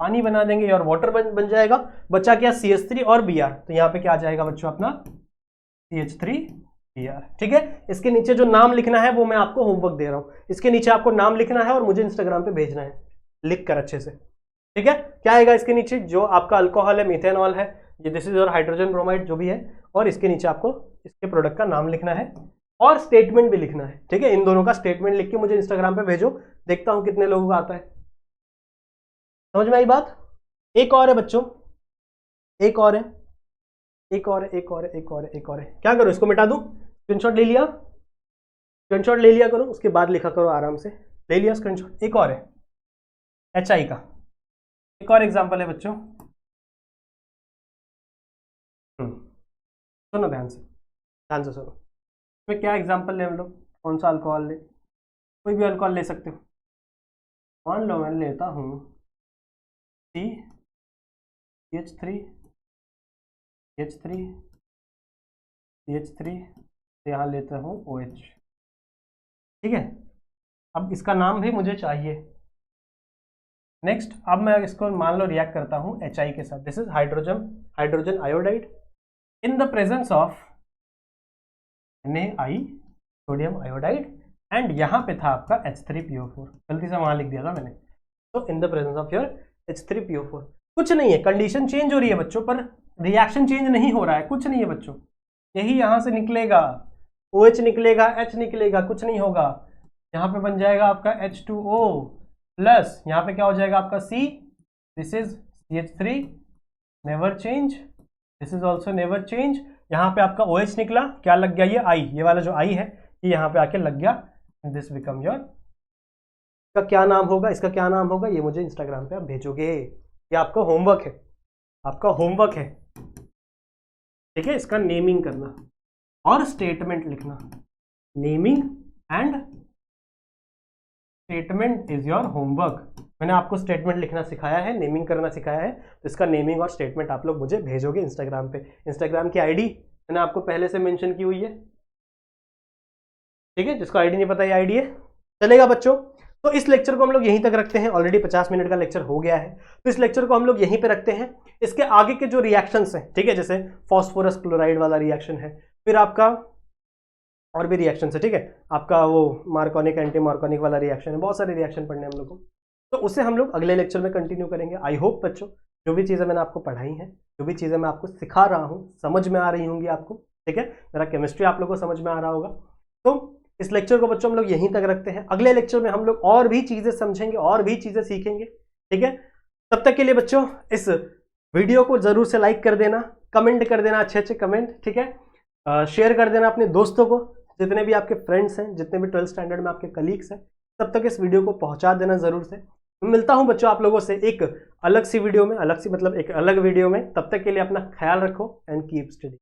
पानी बना देंगे, और वाटर बन जाएगा। बचा क्या? CH3 और Br, तो यहाँ पे क्या आ जाएगा बच्चों अपना? CH3 यार, ठीक है। इसके नीचे जो नाम लिखना है वो मैं आपको होमवर्क दे रहा हूं। इसके नीचे आपको नाम लिखना है और मुझे इंस्टाग्राम पे भेजना है लिख कर अच्छे से, ठीक है। क्या आएगा इसके नीचे? जो आपका अल्कोहल है, मिथेनॉल है, ये दिस इज और हाइड्रोजन ब्रोमाइड जो भी है, और इसके नीचे आपको इसके प्रोडक्ट का नाम लिखना है और स्टेटमेंट भी लिखना है, ठीक है। इन दोनों का स्टेटमेंट लिख के मुझे इंस्टाग्राम पे भेजो, देखता हूं कितने लोगों का आता है। समझ में आई बात? एक और है बच्चों, एक और है, एक और है, एक और है, एक और है, एक और है। क्या करूं, इसको मिटा दूं? स्क्रीनशॉट ले लिया, स्क्रीनशॉट ले लिया करो, उसके बाद लिखा करो आराम से। ले लिया स्क्रीनशॉट। एक और है HI का, एक और एग्जांपल है बच्चों। सुनो ध्यान से, ध्यान से सुनो। इसमें क्या एग्जांपल ले हम लोग? कौन सा अल्कोहल ले? कोई भी अल्कोहल ले सकते हो। मान लो मैं लेता हूँ CH3 CH3 CH3, यहाँ लेता हूँ OH, ठीक है। अब इसका नाम भी मुझे चाहिए। नेक्स्ट, अब मैं इसको मान लो रिएक्ट करता हूँ HI के साथ। This is hydrogen iodide in the presence of NaI sodium iodide, and यहाँ पे था आपका H3PO4, गलती से वहां लिख दिया था मैंने। तो in the presence of your H3PO4, कुछ नहीं है, कंडीशन चेंज हो रही है बच्चों, पर रिएक्शन चेंज नहीं हो रहा है, कुछ नहीं है बच्चों। यही यहां से निकलेगा, OH निकलेगा, H निकलेगा, कुछ नहीं होगा। यहाँ पे बन जाएगा आपका H2O प्लस, यहाँ पे क्या हो जाएगा आपका C, this is CH3, never change, this is also never change. यहाँ पे आपका OH निकला, क्या लग गया? ये I, ये वाला जो I है ये यहाँ पे आके लग गया। दिस बिकम योर, इसका क्या नाम होगा? इसका क्या नाम होगा? ये मुझे इंस्टाग्राम पे आप भेजोगे, ये आपका होमवर्क है, आपका होमवर्क है, ठीक है। इसका नेमिंग करना और स्टेटमेंट लिखना। Naming and statement is your homework. मैंने आपको स्टेटमेंट लिखना सिखाया है, नेमिंग करना सिखाया है, तो इसका नेमिंग और स्टेटमेंट आप लोग मुझे भेजोगे इंस्टाग्राम पे। इंस्टाग्राम की आईडी मैंने आपको पहले से मेंशन की हुई है, ठीक है। जिसको आईडी नहीं पता ये आईडी है, चलेगा बच्चों। तो इस लेक्चर को हम लोग यहीं तक रखते हैं, ऑलरेडी 50 मिनट का लेक्चर हो गया है, तो इस लेक्चर को हम लोग यहीं पे रखते हैं। इसके आगे के जो रिएक्शंस हैं, ठीक है, जैसे फॉस्फोरस क्लोराइड वाला रिएक्शन है, फिर आपका और भी रिएक्शन है, ठीक है, आपका वो मार्कोनिक एंटी मार्कोनिक वाला रिएक्शन है, बहुत सारे रिएक्शन पढ़ने हम लोग को, तो उसे हम लोग अगले लेक्चर में कंटिन्यू करेंगे। आई होप बच्चों जो भी चीज़ें मैंने आपको पढ़ाई हैं, जो भी चीज़ें मैं आपको सिखा रहा हूँ, समझ में आ रही होंगी आपको, ठीक है। मेरा केमिस्ट्री आप लोगों को समझ में आ रहा होगा। तो इस लेक्चर को बच्चों हम लोग यहीं तक रखते हैं। अगले लेक्चर में हम लोग और भी चीज़ें समझेंगे, और भी चीज़ें सीखेंगे, ठीक है। तब तक के लिए बच्चों इस वीडियो को जरूर से लाइक कर देना, कमेंट कर देना, अच्छे अच्छे कमेंट, ठीक है। शेयर कर देना अपने दोस्तों को, जितने भी आपके फ्रेंड्स हैं, जितने भी 12th स्टैंडर्ड में आपके कलीग्स हैं, तब तक इस वीडियो को पहुंचा देना जरूर से। मिलता हूं बच्चों आप लोगों से एक अलग सी वीडियो में, अलग सी मतलब एक अलग वीडियो में। तब तक के लिए अपना ख्याल रखो एंड कीप स्टडी।